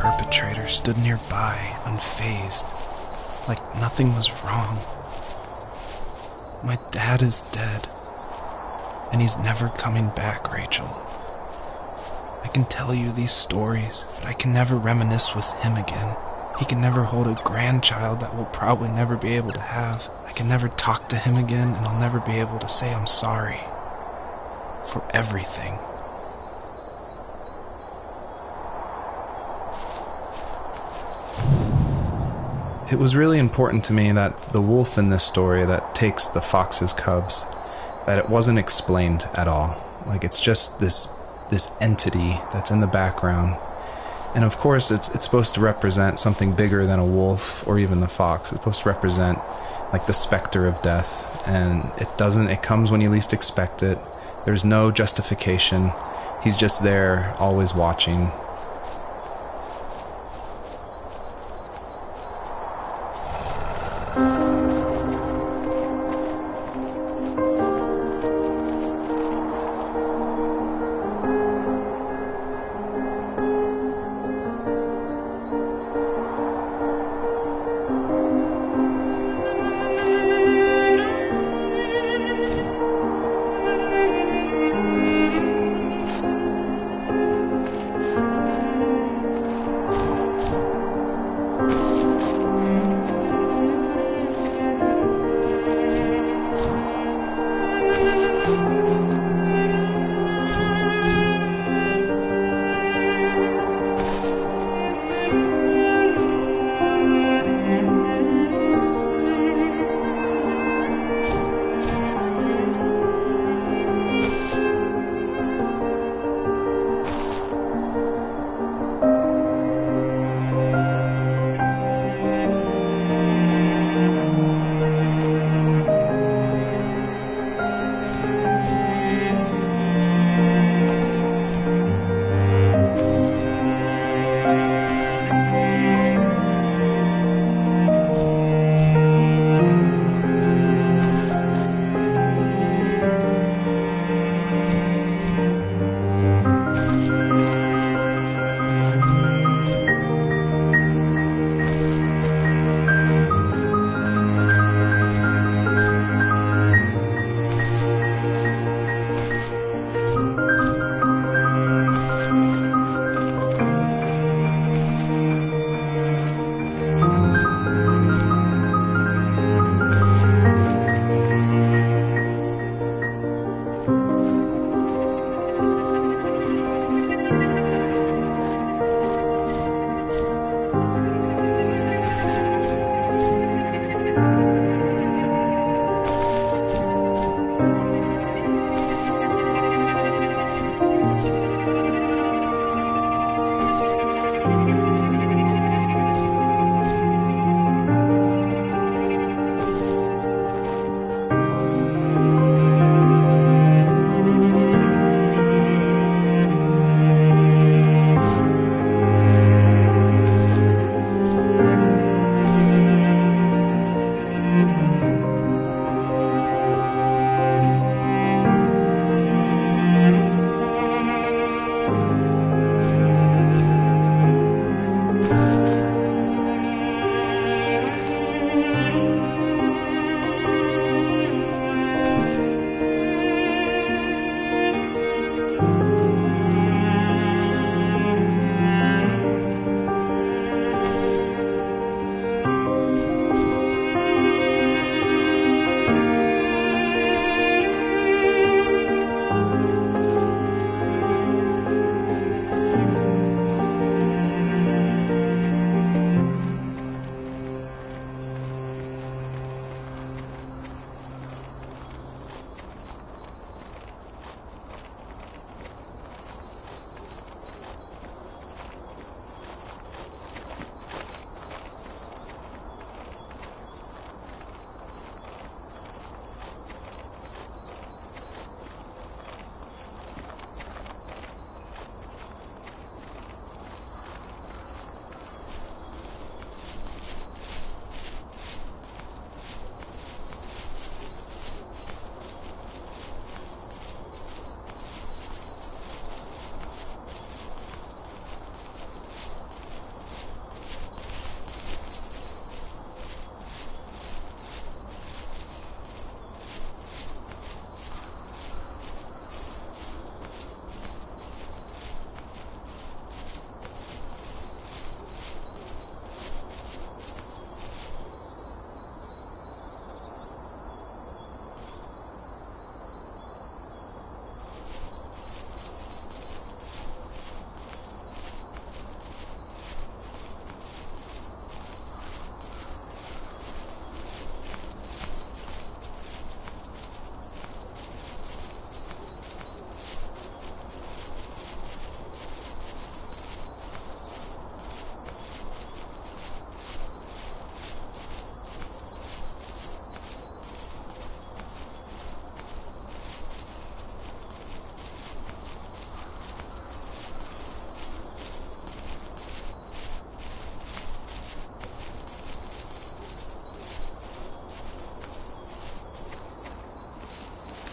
perpetrator stood nearby, unfazed, like nothing was wrong. My dad is dead, and he's never coming back, Rachel. I can tell you these stories, but I can never reminisce with him again. He can never hold a grandchild that we'll probably never be able to have. I can never talk to him again, and I'll never be able to say I'm sorry for everything. It was really important to me that the wolf in this story that takes the fox's cubs, that it wasn't explained at all. Like, it's just this entity that's in the background, And of course, it's supposed to represent something bigger than a wolf or even the fox. It's supposed to represent like the specter of death. And it doesn't, it comes when you least expect it. There's no justification. He's just there, always watching.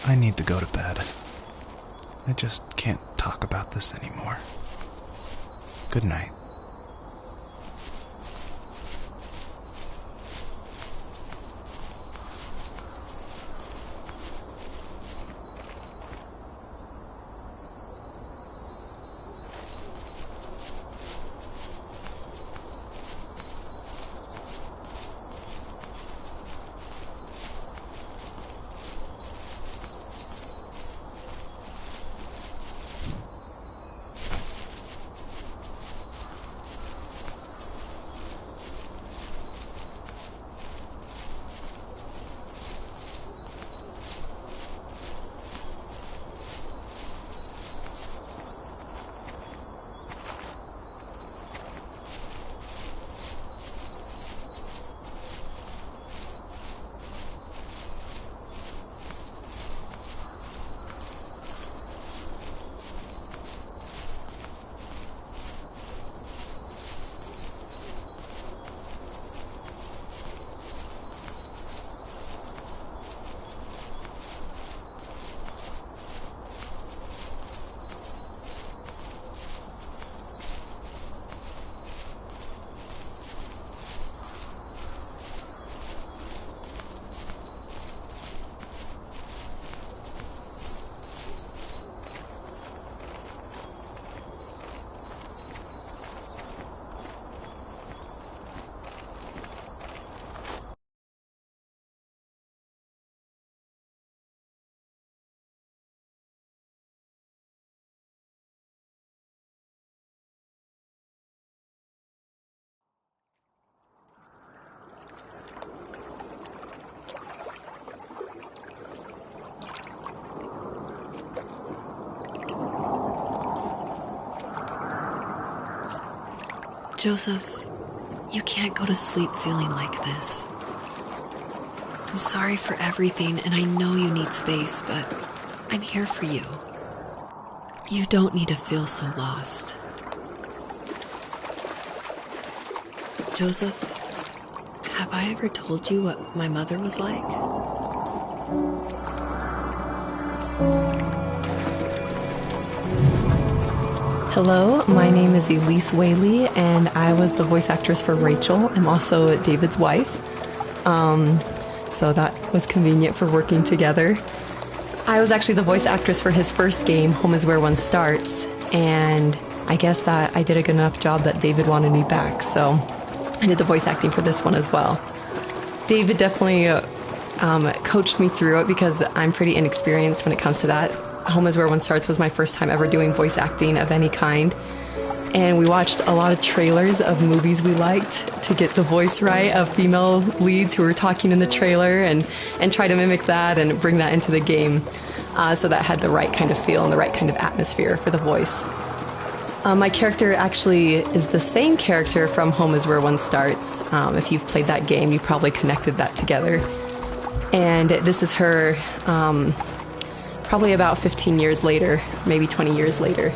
I need to go to bed. I just can't talk about this anymore. Good night. Joseph, you can't go to sleep feeling like this. I'm sorry for everything, and I know you need space, but I'm here for you. You don't need to feel so lost. Joseph, have I ever told you what my mother was like? Hello, my name is Elise Whaley, and I was the voice actress for Rachel. I'm also David's wife, so that was convenient for working together. I was actually the voice actress for his first game, Home is Where One Starts, and I guess that I did a good enough job that David wanted me back, so I did the voice acting for this one as well. David definitely coached me through it because I'm pretty inexperienced when it comes to that. Home is Where One Starts was my first time ever doing voice acting of any kind. And we watched a lot of trailers of movies we liked to get the voice right of female leads who were talking in the trailer and try to mimic that and bring that into the game. So that had the right kind of feel and the right kind of atmosphere for the voice. My character actually is the same character from Home is Where One Starts. If you've played that game, you probably connected that together. And this is her probably about 15 years later, maybe 20 years later,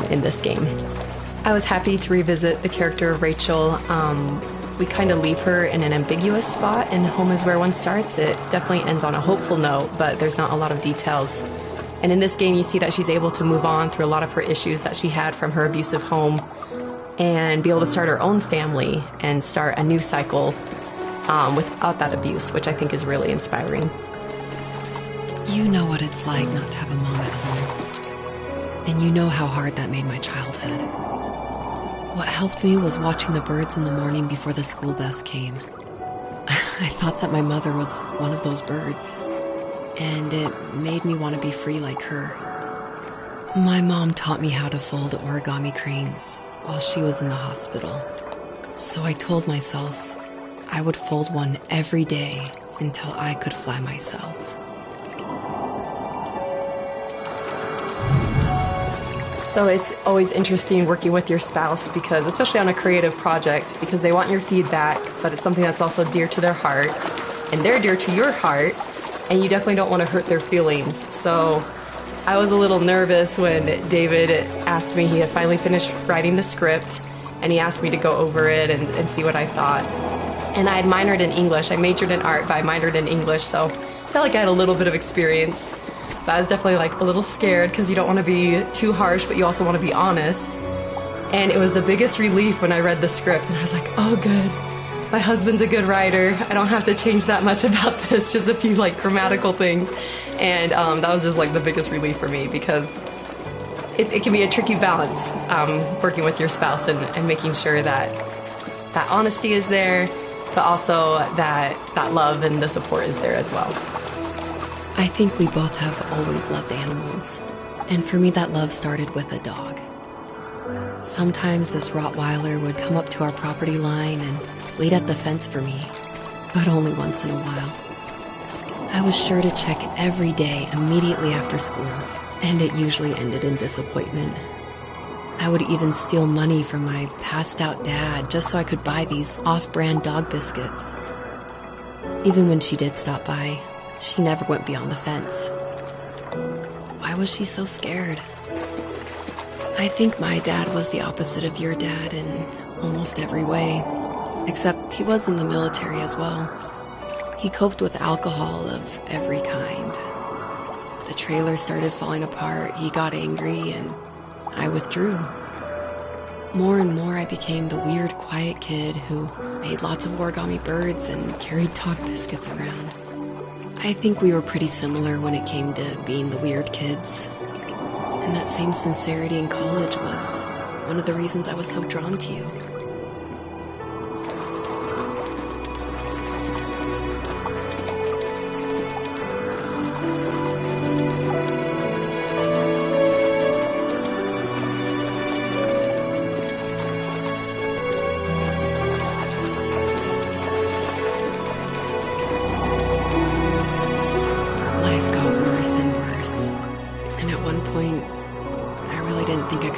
in this game. I was happy to revisit the character of Rachel. We kind of leave her in an ambiguous spot in Home is Where One Starts. It definitely ends on a hopeful note, but there's not a lot of details. And in this game, you see that she's able to move on through a lot of her issues that she had from her abusive home and be able to start her own family and start a new cycle without that abuse, which I think is really inspiring. You know what it's like not to have a mom at home. And you know how hard that made my childhood. What helped me was watching the birds in the morning before the school bus came. I thought that my mother was one of those birds, and it made me want to be free like her. My mom taught me how to fold origami cranes while she was in the hospital. So I told myself I would fold one every day until I could fly myself. So it's always interesting working with your spouse because, especially on a creative project, because they want your feedback, but it's something that's also dear to their heart, and they're dear to your heart, and you definitely don't want to hurt their feelings. So I was a little nervous when David asked me, he had finally finished writing the script, and he asked me to go over it and see what I thought. And I had minored in English. I majored in art, but I minored in English, so felt like I had a little bit of experience, but I was definitely like a little scared because you don't want to be too harsh, but you also want to be honest. And it was the biggest relief when I read the script, and I was like, oh, good. My husband's a good writer. I don't have to change that much about this, just a few like grammatical things. And that was just like the biggest relief for me, because it can be a tricky balance working with your spouse and making sure that that honesty is there, but also that love and the support is there as well. I think we both have always loved animals. And for me, that love started with a dog. Sometimes this Rottweiler would come up to our property line and wait at the fence for me, but only once in a while. I was sure to check every day immediately after school, and it usually ended in disappointment. I would even steal money from my passed-out dad just so I could buy these off-brand dog biscuits. Even when she did stop by, she never went beyond the fence. Why was she so scared? I think my dad was the opposite of your dad in almost every way. Except he was in the military as well. He coped with alcohol of every kind. The trailer started falling apart, he got angry, and I withdrew. More and more I became the weird, quiet kid who made lots of origami birds and carried dog biscuits around. I think we were pretty similar when it came to being the weird kids. And that same sincerity in college was one of the reasons I was so drawn to you.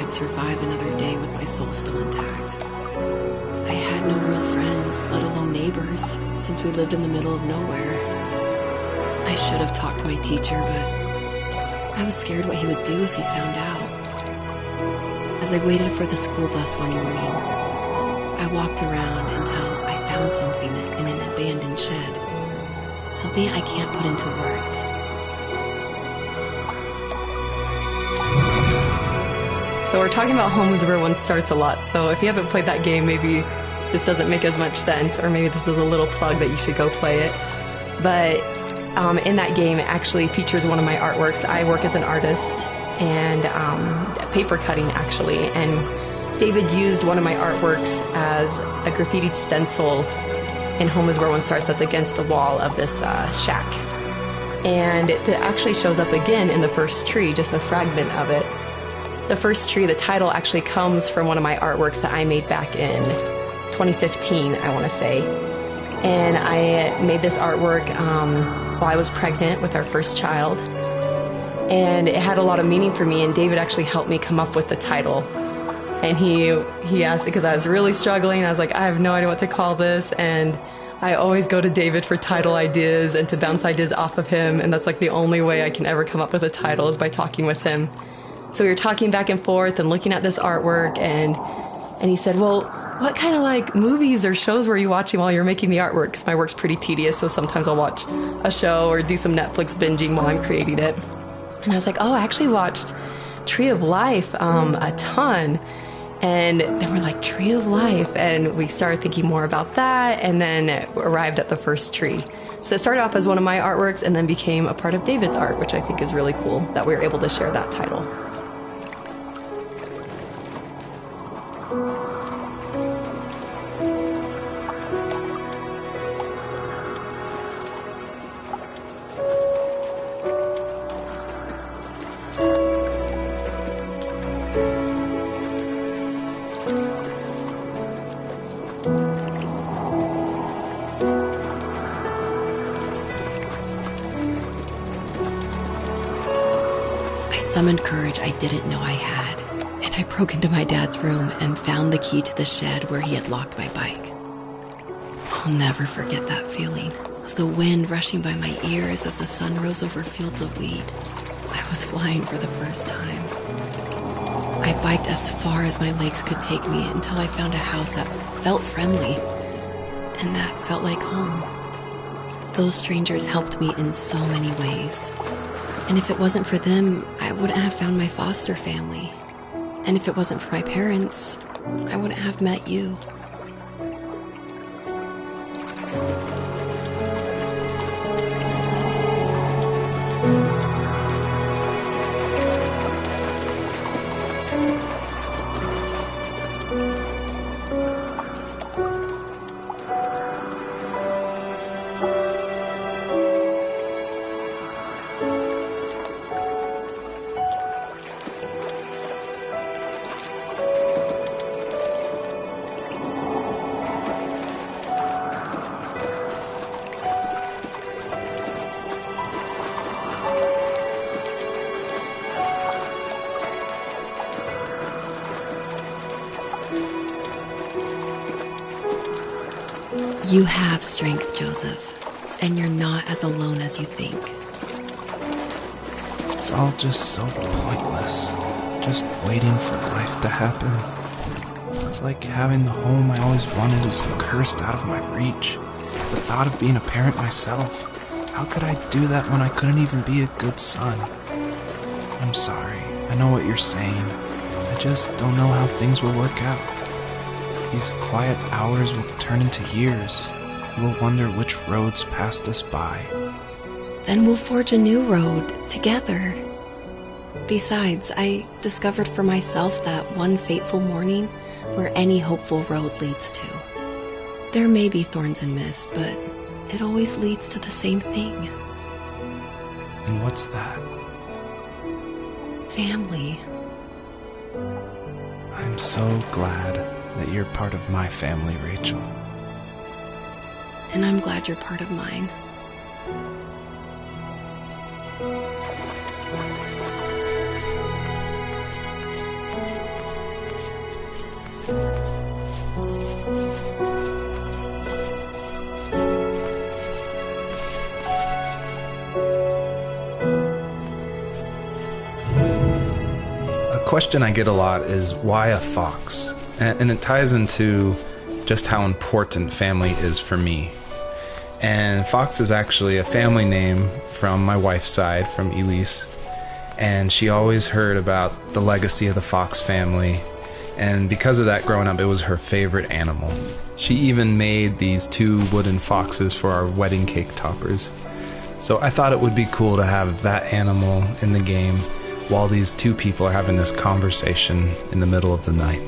Survive another day with my soul still intact. I had no real friends, let alone neighbors, since we lived in the middle of nowhere. I should have talked to my teacher, but I was scared what he would do if he found out. As I waited for the school bus one morning, I walked around until I found something in an abandoned shed. Something I can't put into words. So we're talking about home is where one starts a lot. So if you haven't played that game, maybe this doesn't make as much sense, or maybe this is a little plug that you should go play it. But in that game, it actually features one of my artworks. I work as an artist and paper cutting, actually. And David used one of my artworks as a graffitied stencil in Home is Where One Starts that's against the wall of this shack. And it actually shows up again in the first tree, just a fragment of it. The first tree, the title actually comes from one of my artworks that I made back in 2015, I want to say. And I made this artwork while I was pregnant with our first child. And it had a lot of meaning for me, and David actually helped me come up with the title. And he asked, because I was really struggling, I was like, I have no idea what to call this, and I always go to David for title ideas and to bounce ideas off of him, and that's like the only way I can ever come up with a title is by talking with him. So we were talking back and forth and looking at this artwork, and he said, well, what kind of like movies or shows were you watching while you're making the artwork? Because my work's pretty tedious, so sometimes I'll watch a show or do some Netflix binging while I'm creating it. And I was like, oh, I actually watched Tree of Life a ton. And then we're like, Tree of Life. And we started thinking more about that, and then arrived at the first tree. So it started off as one of my artworks and then became a part of David's art, which I think is really cool that we were able to share that title. Summoned courage I didn't know I had, and I broke into my dad's room and found the key to the shed where he had locked my bike. I'll never forget that feeling of the wind rushing by my ears as the sun rose over fields of wheat. I was flying for the first time. I biked as far as my legs could take me until I found a house that felt friendly and that felt like home. Those strangers helped me in so many ways. And if it wasn't for them, I wouldn't have found my foster family. And if it wasn't for my parents, I wouldn't have met you. You have strength, Joseph, and you're not as alone as you think. It's all just so pointless. Just waiting for life to happen. It's like having the home I always wanted is cursed out of my reach. The thought of being a parent myself. How could I do that when I couldn't even be a good son? I'm sorry. I know what you're saying. I just don't know how things will work out. These quiet hours will turn into years. We'll wonder which roads passed us by. Then we'll forge a new road together. Besides, I discovered for myself that one fateful morning where any hopeful road leads to. There may be thorns and mist, but it always leads to the same thing. And what's that? Family. I'm so glad that you're part of my family, Rachel. And I'm glad you're part of mine. A question I get a lot is why a fox? And it ties into just how important family is for me. And Fox is actually a family name from my wife's side, from Elise. And she always heard about the legacy of the Fox family. And because of that, growing up, it was her favorite animal. She even made these 2 wooden foxes for our wedding cake toppers. So I thought it would be cool to have that animal in the game while these 2 people are having this conversation in the middle of the night.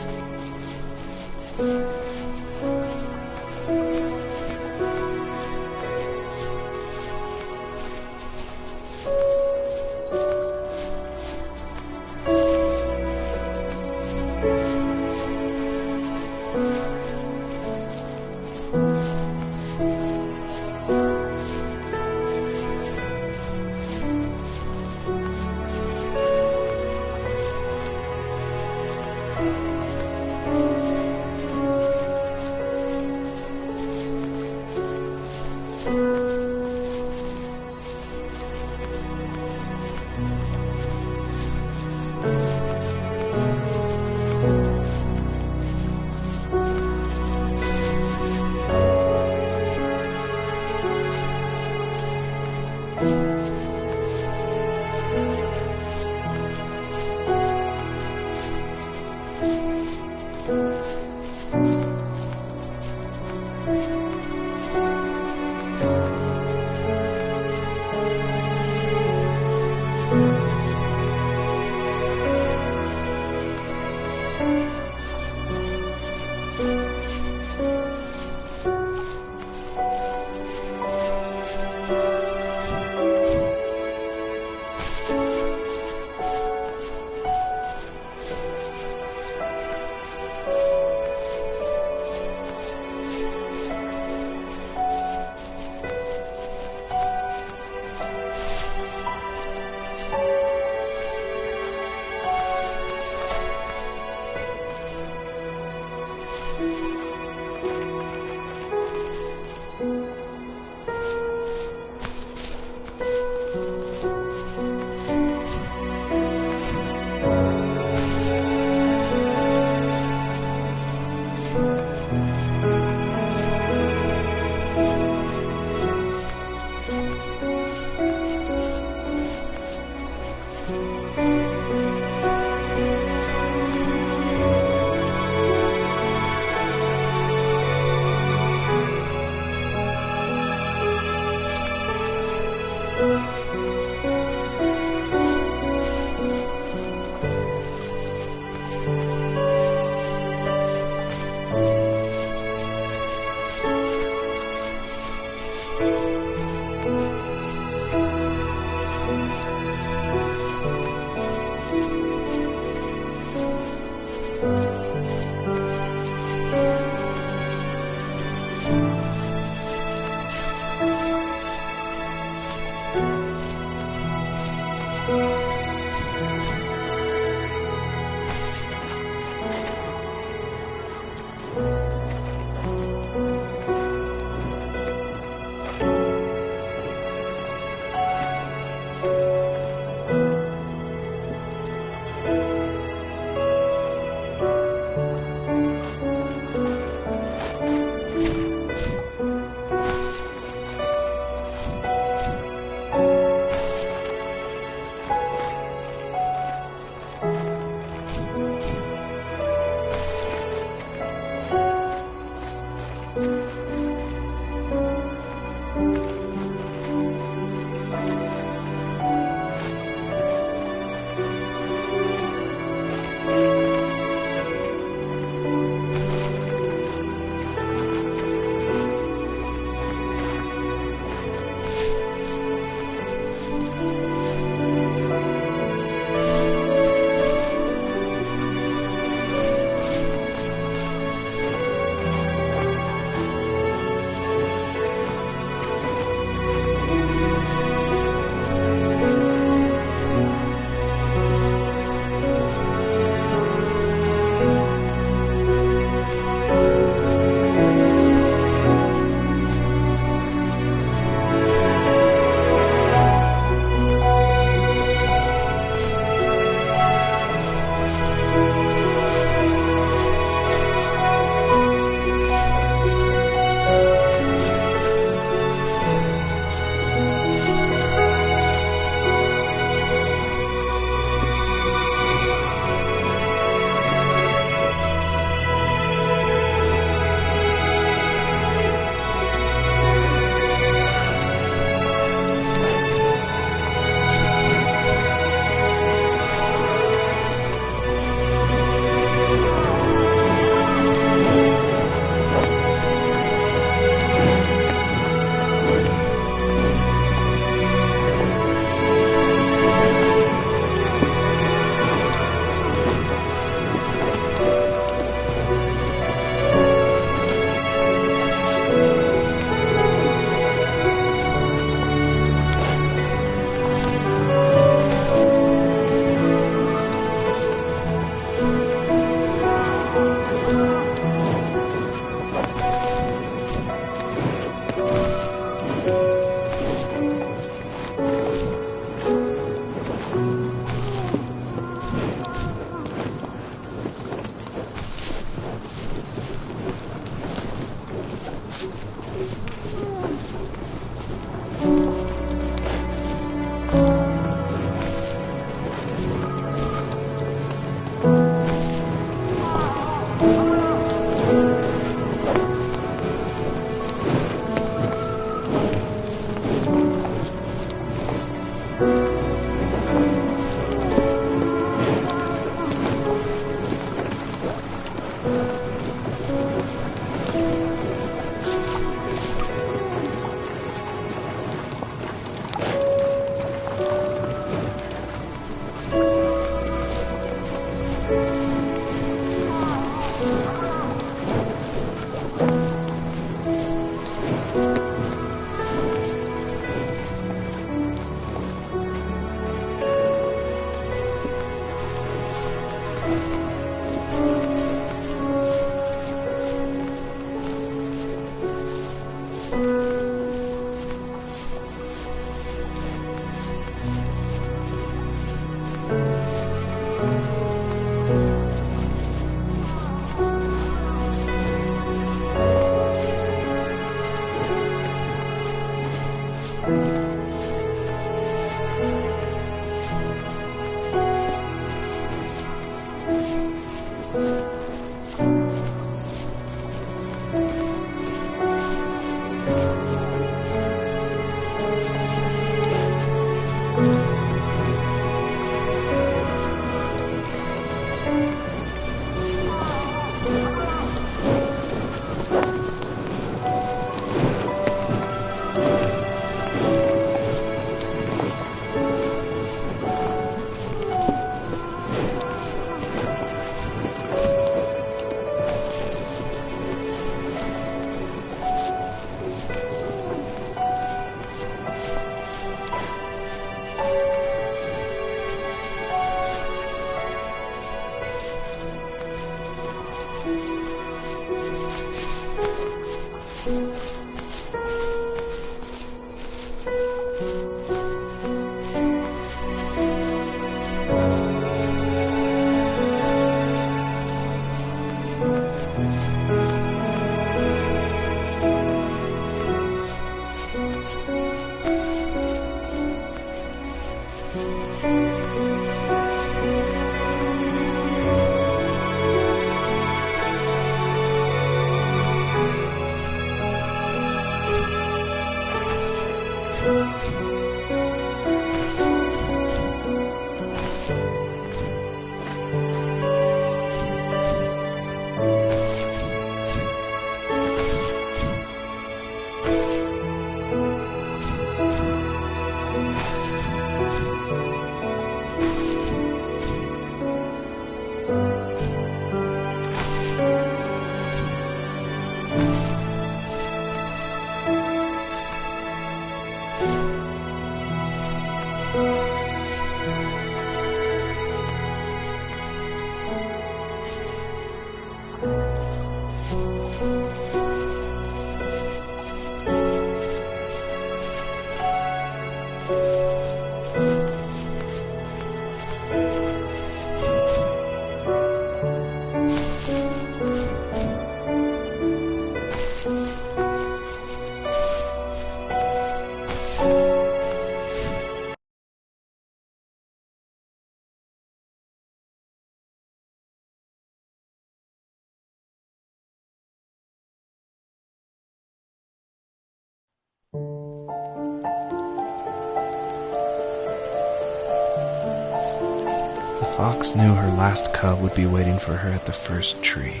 The fox knew her last cub would be waiting for her at the first tree.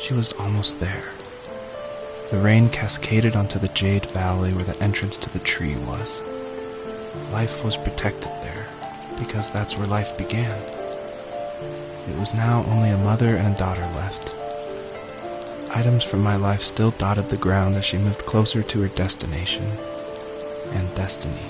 She was almost there. The rain cascaded onto the jade valley where the entrance to the tree was. Life was protected there, because that's where life began. It was now only a mother and a daughter left. Items from my life still dotted the ground as she moved closer to her destination and destiny.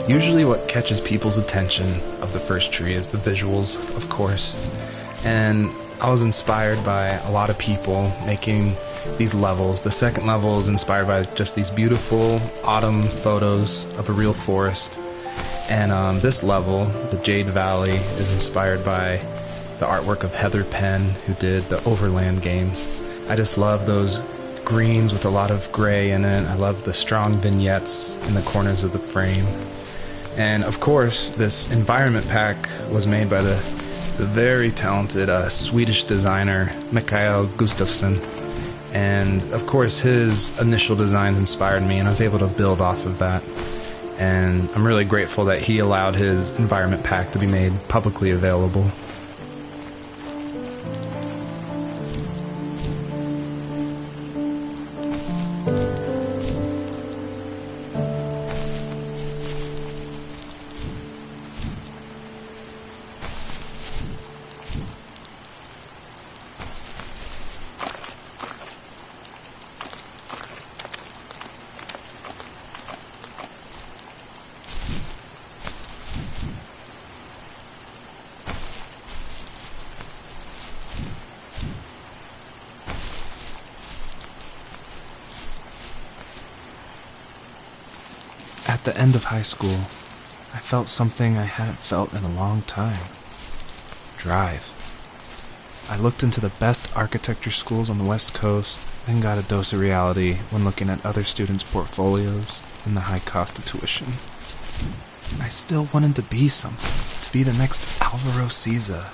Usually what catches people's attention of the first tree is the visuals, of course. And I was inspired by a lot of people making these levels. The second level is inspired by just these beautiful autumn photos of a real forest. And this level, the Jade Valley, is inspired by the artwork of Heather Penn, who did the Overland games. I just love those greens with a lot of gray in it. I love the strong vignettes in the corners of the frame. And of course, this environment pack was made by the very talented Swedish designer Mikael Gustafsson. And of course, his initial designs inspired me, and I was able to build off of that. And I'm really grateful that he allowed his environment pack to be made publicly available. At the end of high school, I felt something I hadn't felt in a long time. Drive. I looked into the best architecture schools on the West Coast, then got a dose of reality when looking at other students' portfolios and the high cost of tuition. I still wanted to be something, to be the next Alvaro Siza,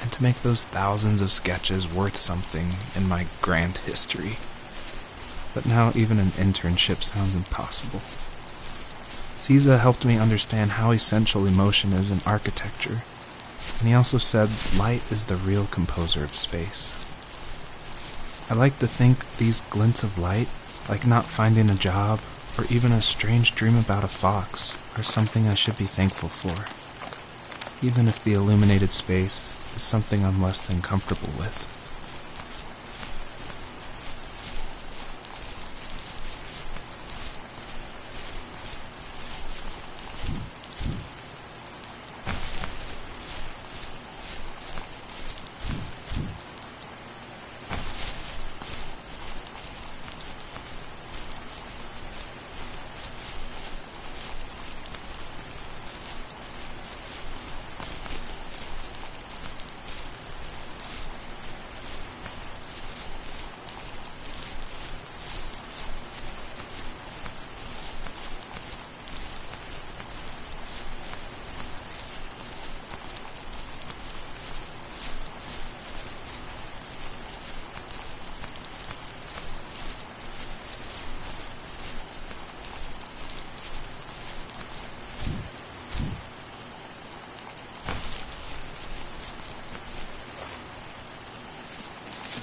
and to make those thousands of sketches worth something in my grand history. But now even an internship sounds impossible. Siza helped me understand how essential emotion is in architecture, and he also said light is the real composer of space. I like to think these glints of light, like not finding a job or even a strange dream about a fox, are something I should be thankful for, even if the illuminated space is something I'm less than comfortable with.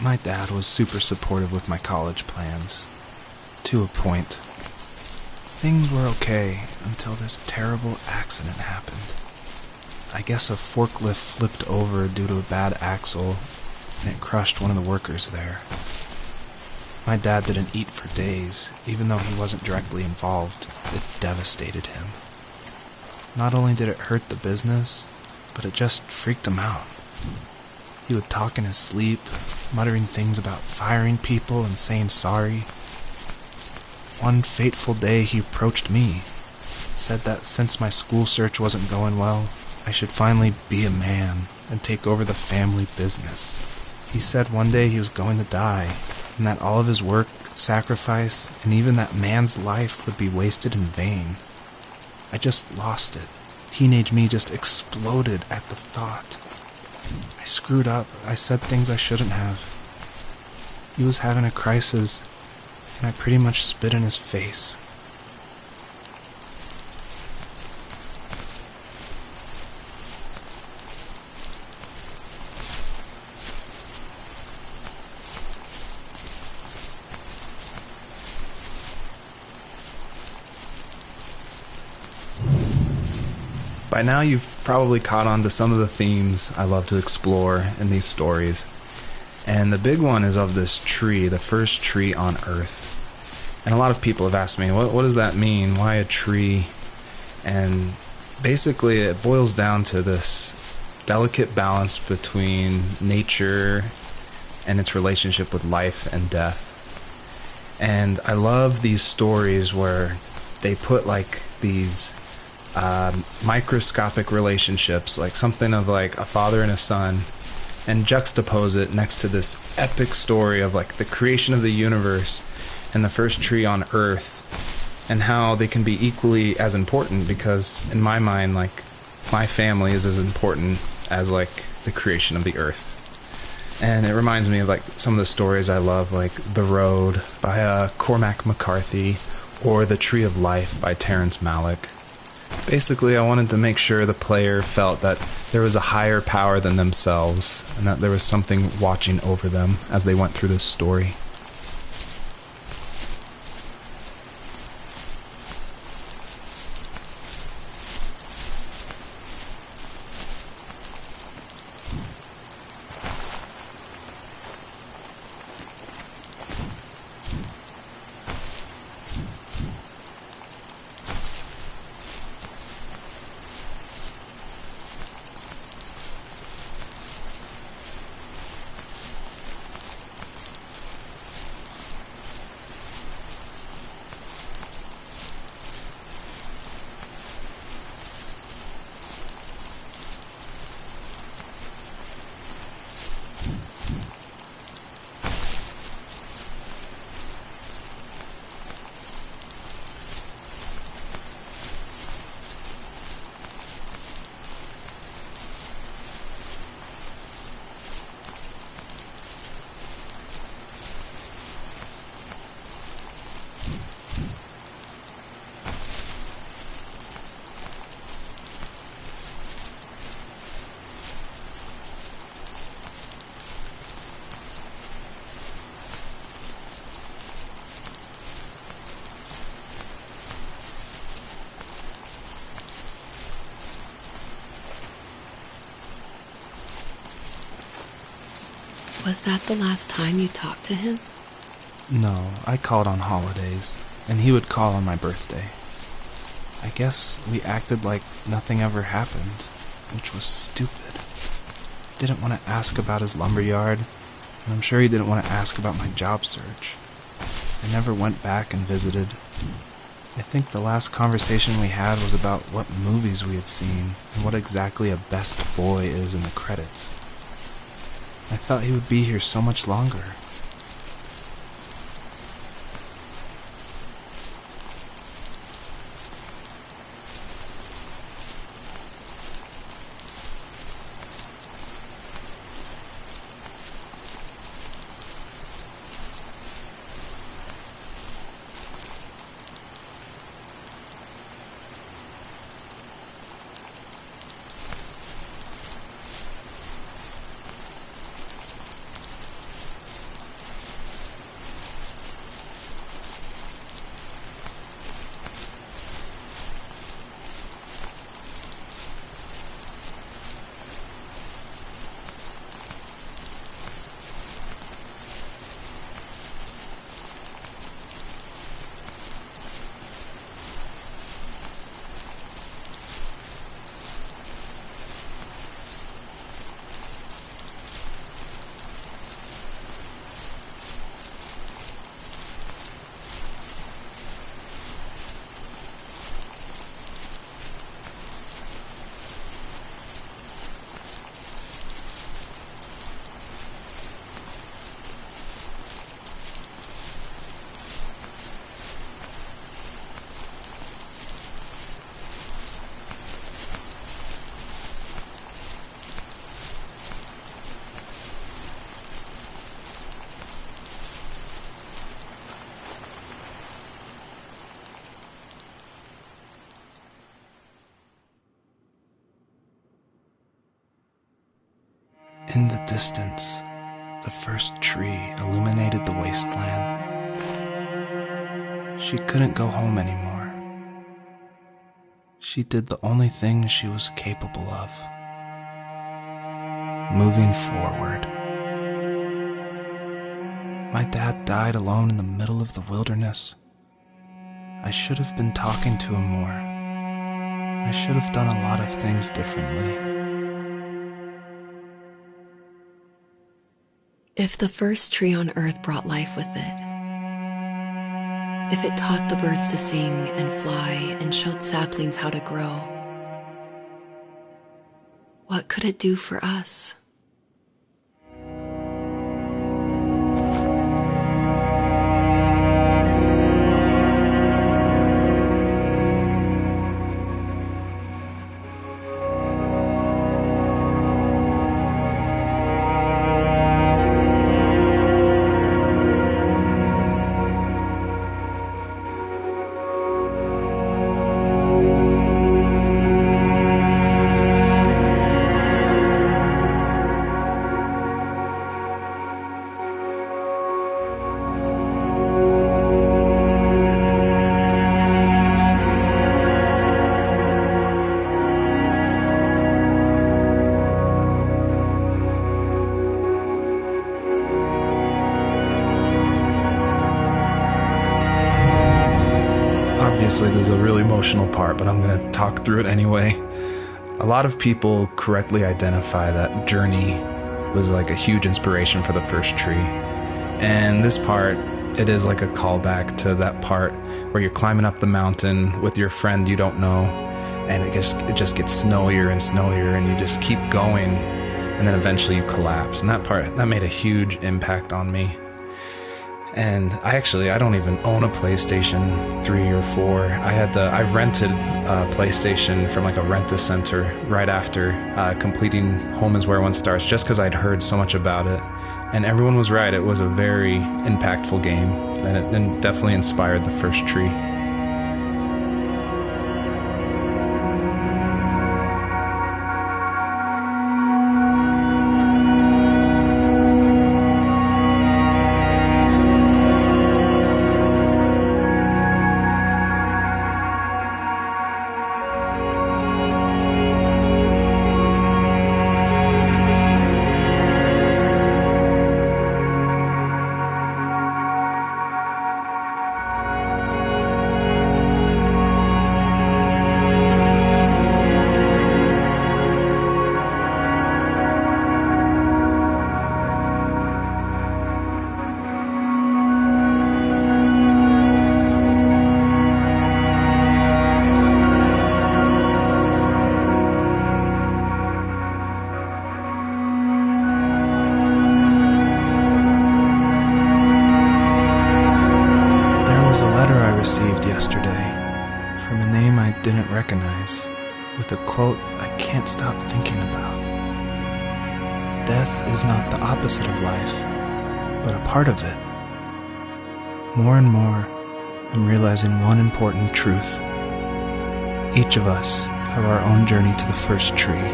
My dad was super supportive with my college plans, to a point. Things were okay until this terrible accident happened. I guess a forklift flipped over due to a bad axle, and it crushed one of the workers there. My dad didn't eat for days, even though he wasn't directly involved. It devastated him. Not only did it hurt the business, but it just freaked him out. He would talk in his sleep, muttering things about firing people and saying sorry. One fateful day he approached me, said that since my school search wasn't going well, I should finally be a man and take over the family business. He said one day he was going to die, and that all of his work, sacrifice, and even that man's life would be wasted in vain. I just lost it. Teenage me just exploded at the thought. I screwed up. I said things I shouldn't have. He was having a crisis, and I pretty much spit in his face. By now, you've probably caught on to some of the themes I love to explore in these stories. And the big one is of this tree, the first tree on Earth. And a lot of people have asked me, what does that mean? Why a tree? And basically, it boils down to this delicate balance between nature and its relationship with life and death. And I love these stories where they put like these microscopic relationships, like something of like a father and a son, and juxtapose it next to this epic story of like the creation of the universe and the first tree on Earth, and how they can be equally as important, because in my mind, like, my family is as important as like the creation of the Earth. And it reminds me of like some of the stories I love, like The Road by Cormac McCarthy, or The Tree of Life by Terrence Malick. Basically, I wanted to make sure the player felt that there was a higher power than themselves, and that there was something watching over them as they went through this story. Was that the last time you talked to him? No, I called on holidays, and he would call on my birthday. I guess we acted like nothing ever happened, which was stupid. Didn't want to ask about his lumberyard, and I'm sure he didn't want to ask about my job search. I never went back and visited. I think the last conversation we had was about what movies we had seen, and what exactly a best boy is in the credits. I thought he would be here so much longer. In the distance, the first tree illuminated the wasteland. She couldn't go home anymore. She did the only thing she was capable of. Moving forward. My dad died alone in the middle of the wilderness. I should have been talking to him more. I should have done a lot of things differently. If the first tree on earth brought life with it, if it taught the birds to sing and fly and showed saplings how to grow, what could it do for us? Obviously, there's a really emotional part, but I'm going to talk through it anyway. A lot of people correctly identify that Journey was like a huge inspiration for the first tree. And this part, it is like a callback to that part where you're climbing up the mountain with your friend you don't know, and it just gets snowier and snowier, and you just keep going, and then eventually you collapse. And that part, that made a huge impact on me. And I don't even own a PlayStation 3 or 4. I rented a PlayStation from like a rent-a-center right after completing Home is Where One Starts, just because I'd heard so much about it. And everyone was right. It was a very impactful game, and it definitely inspired the first tree. Received yesterday from a name I didn't recognize, with a quote I can't stop thinking about. Death is not the opposite of life, but a part of it. More and more, I'm realizing one important truth. Each of us have our own journey to the first tree,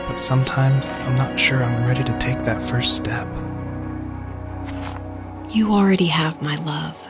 but sometimes I'm not sure I'm ready to take that first step. You already have my love.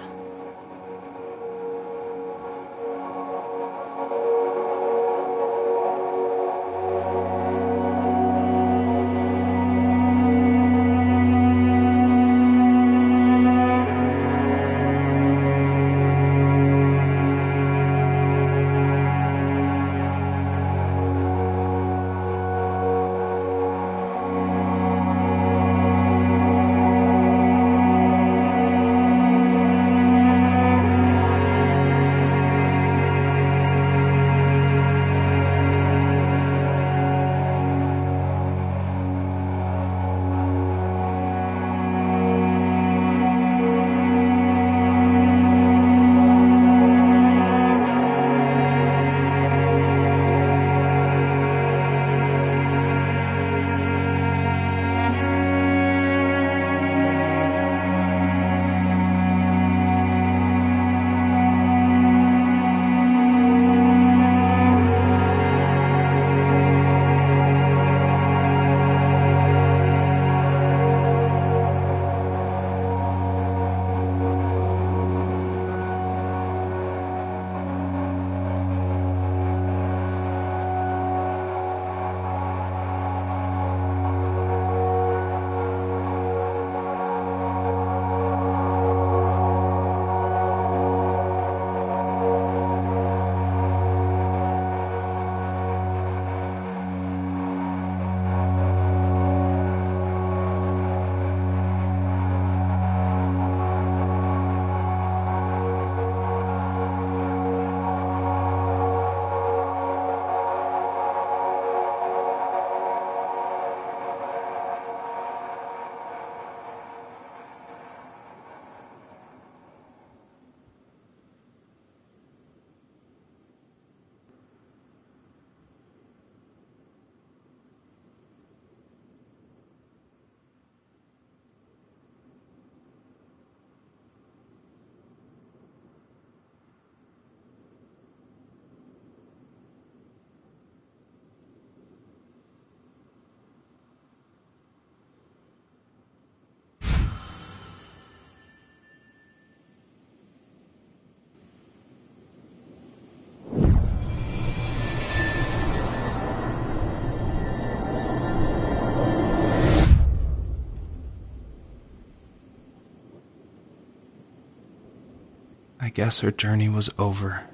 guess her journey was over.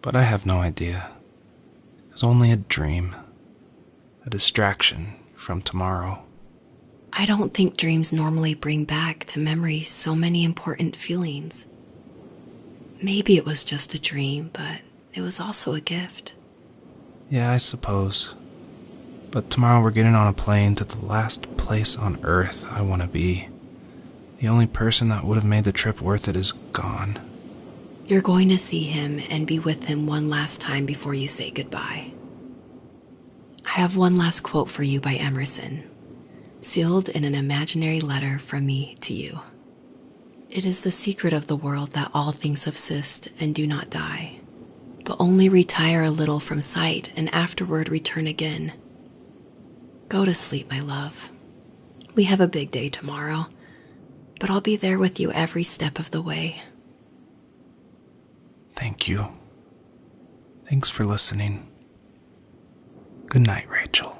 But I have no idea. It was only a dream. A distraction from tomorrow. I don't think dreams normally bring back to memory so many important feelings. Maybe it was just a dream, but it was also a gift. Yeah, I suppose. But tomorrow we're getting on a plane to the last place on Earth I want to be. The only person that would have made the trip worth it is gone. You're going to see him and be with him one last time before you say goodbye. I have one last quote for you by Emerson, sealed in an imaginary letter from me to you. It is the secret of the world that all things subsist and do not die, but only retire a little from sight and afterward return again. Go to sleep, my love. We have a big day tomorrow, but I'll be there with you every step of the way. Thank you. Thanks for listening. Good night, Rachel.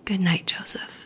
Good night, Joseph.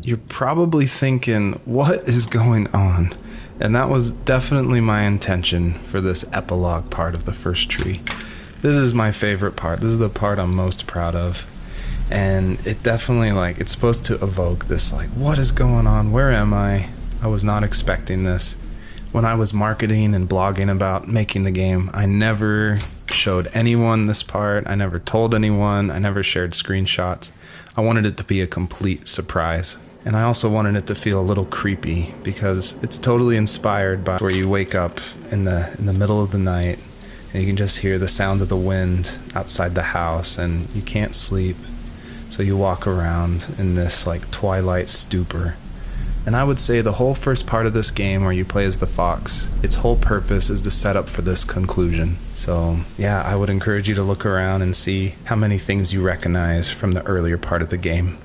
You're probably thinking, what is going on? And that was definitely my intention for this epilogue part of the first tree. This is my favorite part. This is the part I'm most proud of. And it definitely, it's supposed to evoke this, what is going on? Where am I? I was not expecting this. When I was marketing and blogging about making the game, I never showed anyone this part. I never told anyone. I never shared screenshots. I wanted it to be a complete surprise. And I also wanted it to feel a little creepy because it's totally inspired by where you wake up in the middle of the night and you can just hear the sounds of the wind outside the house and you can't sleep. So you walk around in this twilight stupor. And I would say the whole first part of this game where you play as the fox, its whole purpose is to set up for this conclusion. So yeah, I would encourage you to look around and see how many things you recognize from the earlier part of the game.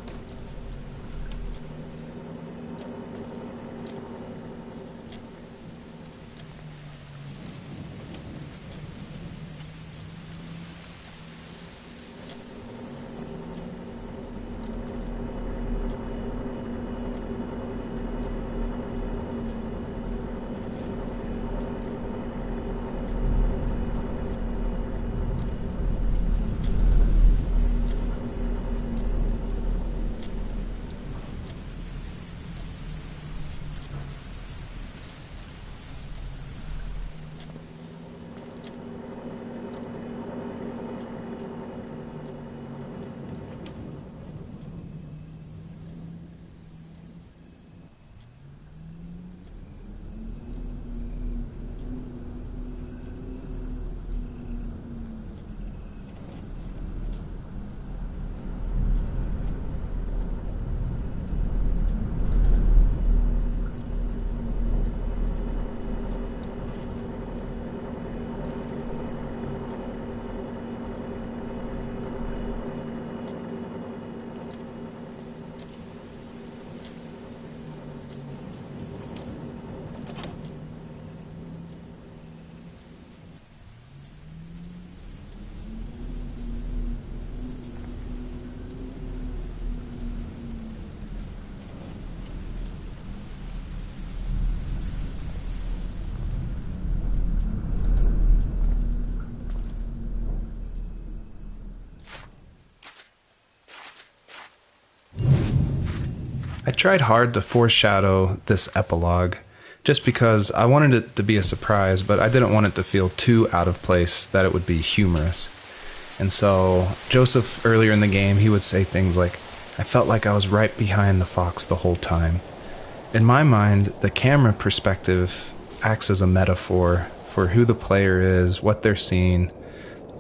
tried hard to foreshadow this epilogue just because I wanted it to be a surprise, but I didn't want it to feel too out of place that it would be humorous. And so Joseph, earlier in the game, he would say things like, "I felt like I was right behind the fox the whole time." In my mind, the camera perspective acts as a metaphor for who the player is, what they're seeing,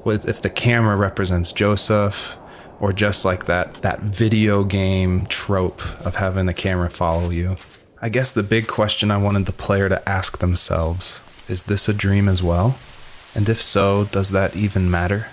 if the camera represents Joseph, or just like that video game trope of having the camera follow you. I guess the big question I wanted the player to ask themselves, is this a dream as well? And if so, does that even matter?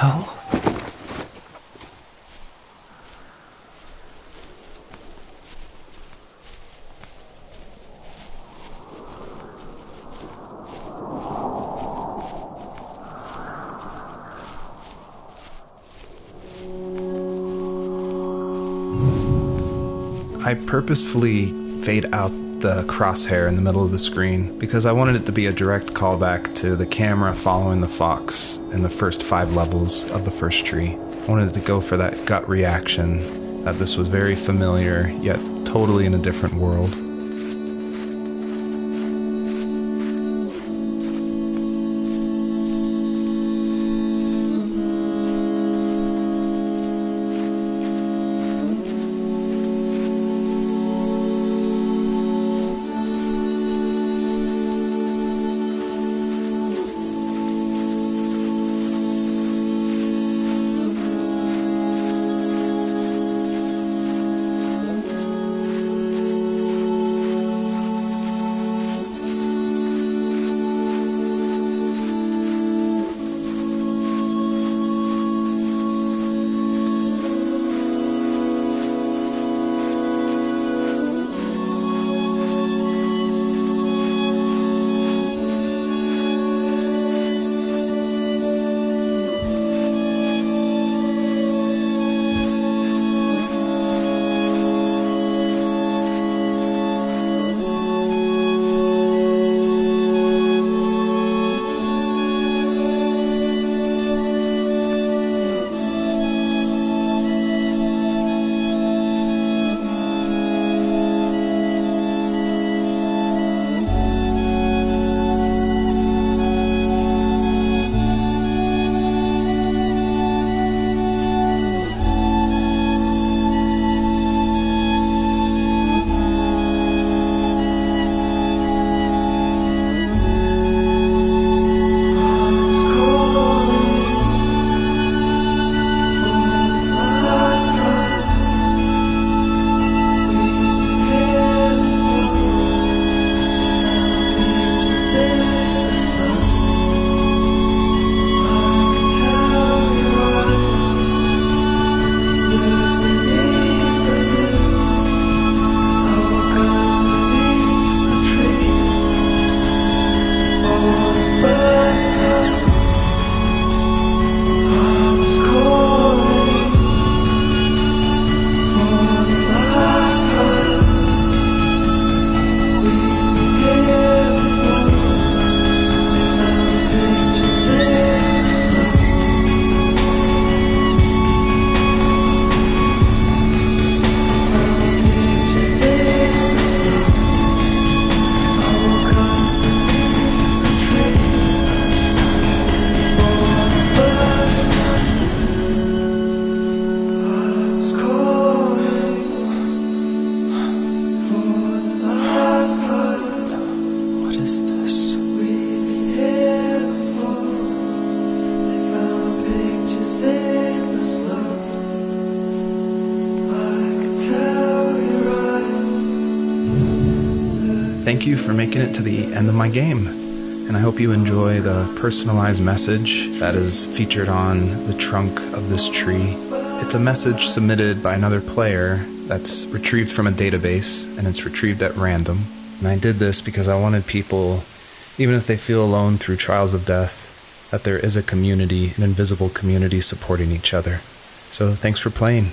hell? I purposefully fade out the crosshair in the middle of the screen because I wanted it to be a direct callback to the camera following the fox in the first 5 levels of the first tree. I wanted it to go for that gut reaction that this was very familiar, yet totally in a different world. Thank you for making it to the end of my game, and I hope you enjoy the personalized message that is featured on the trunk of this tree. It's a message submitted by another player that's retrieved from a database, and it's retrieved at random. And I did this because I wanted people, even if they feel alone through trials of death, that there is a community, an invisible community supporting each other. So thanks for playing.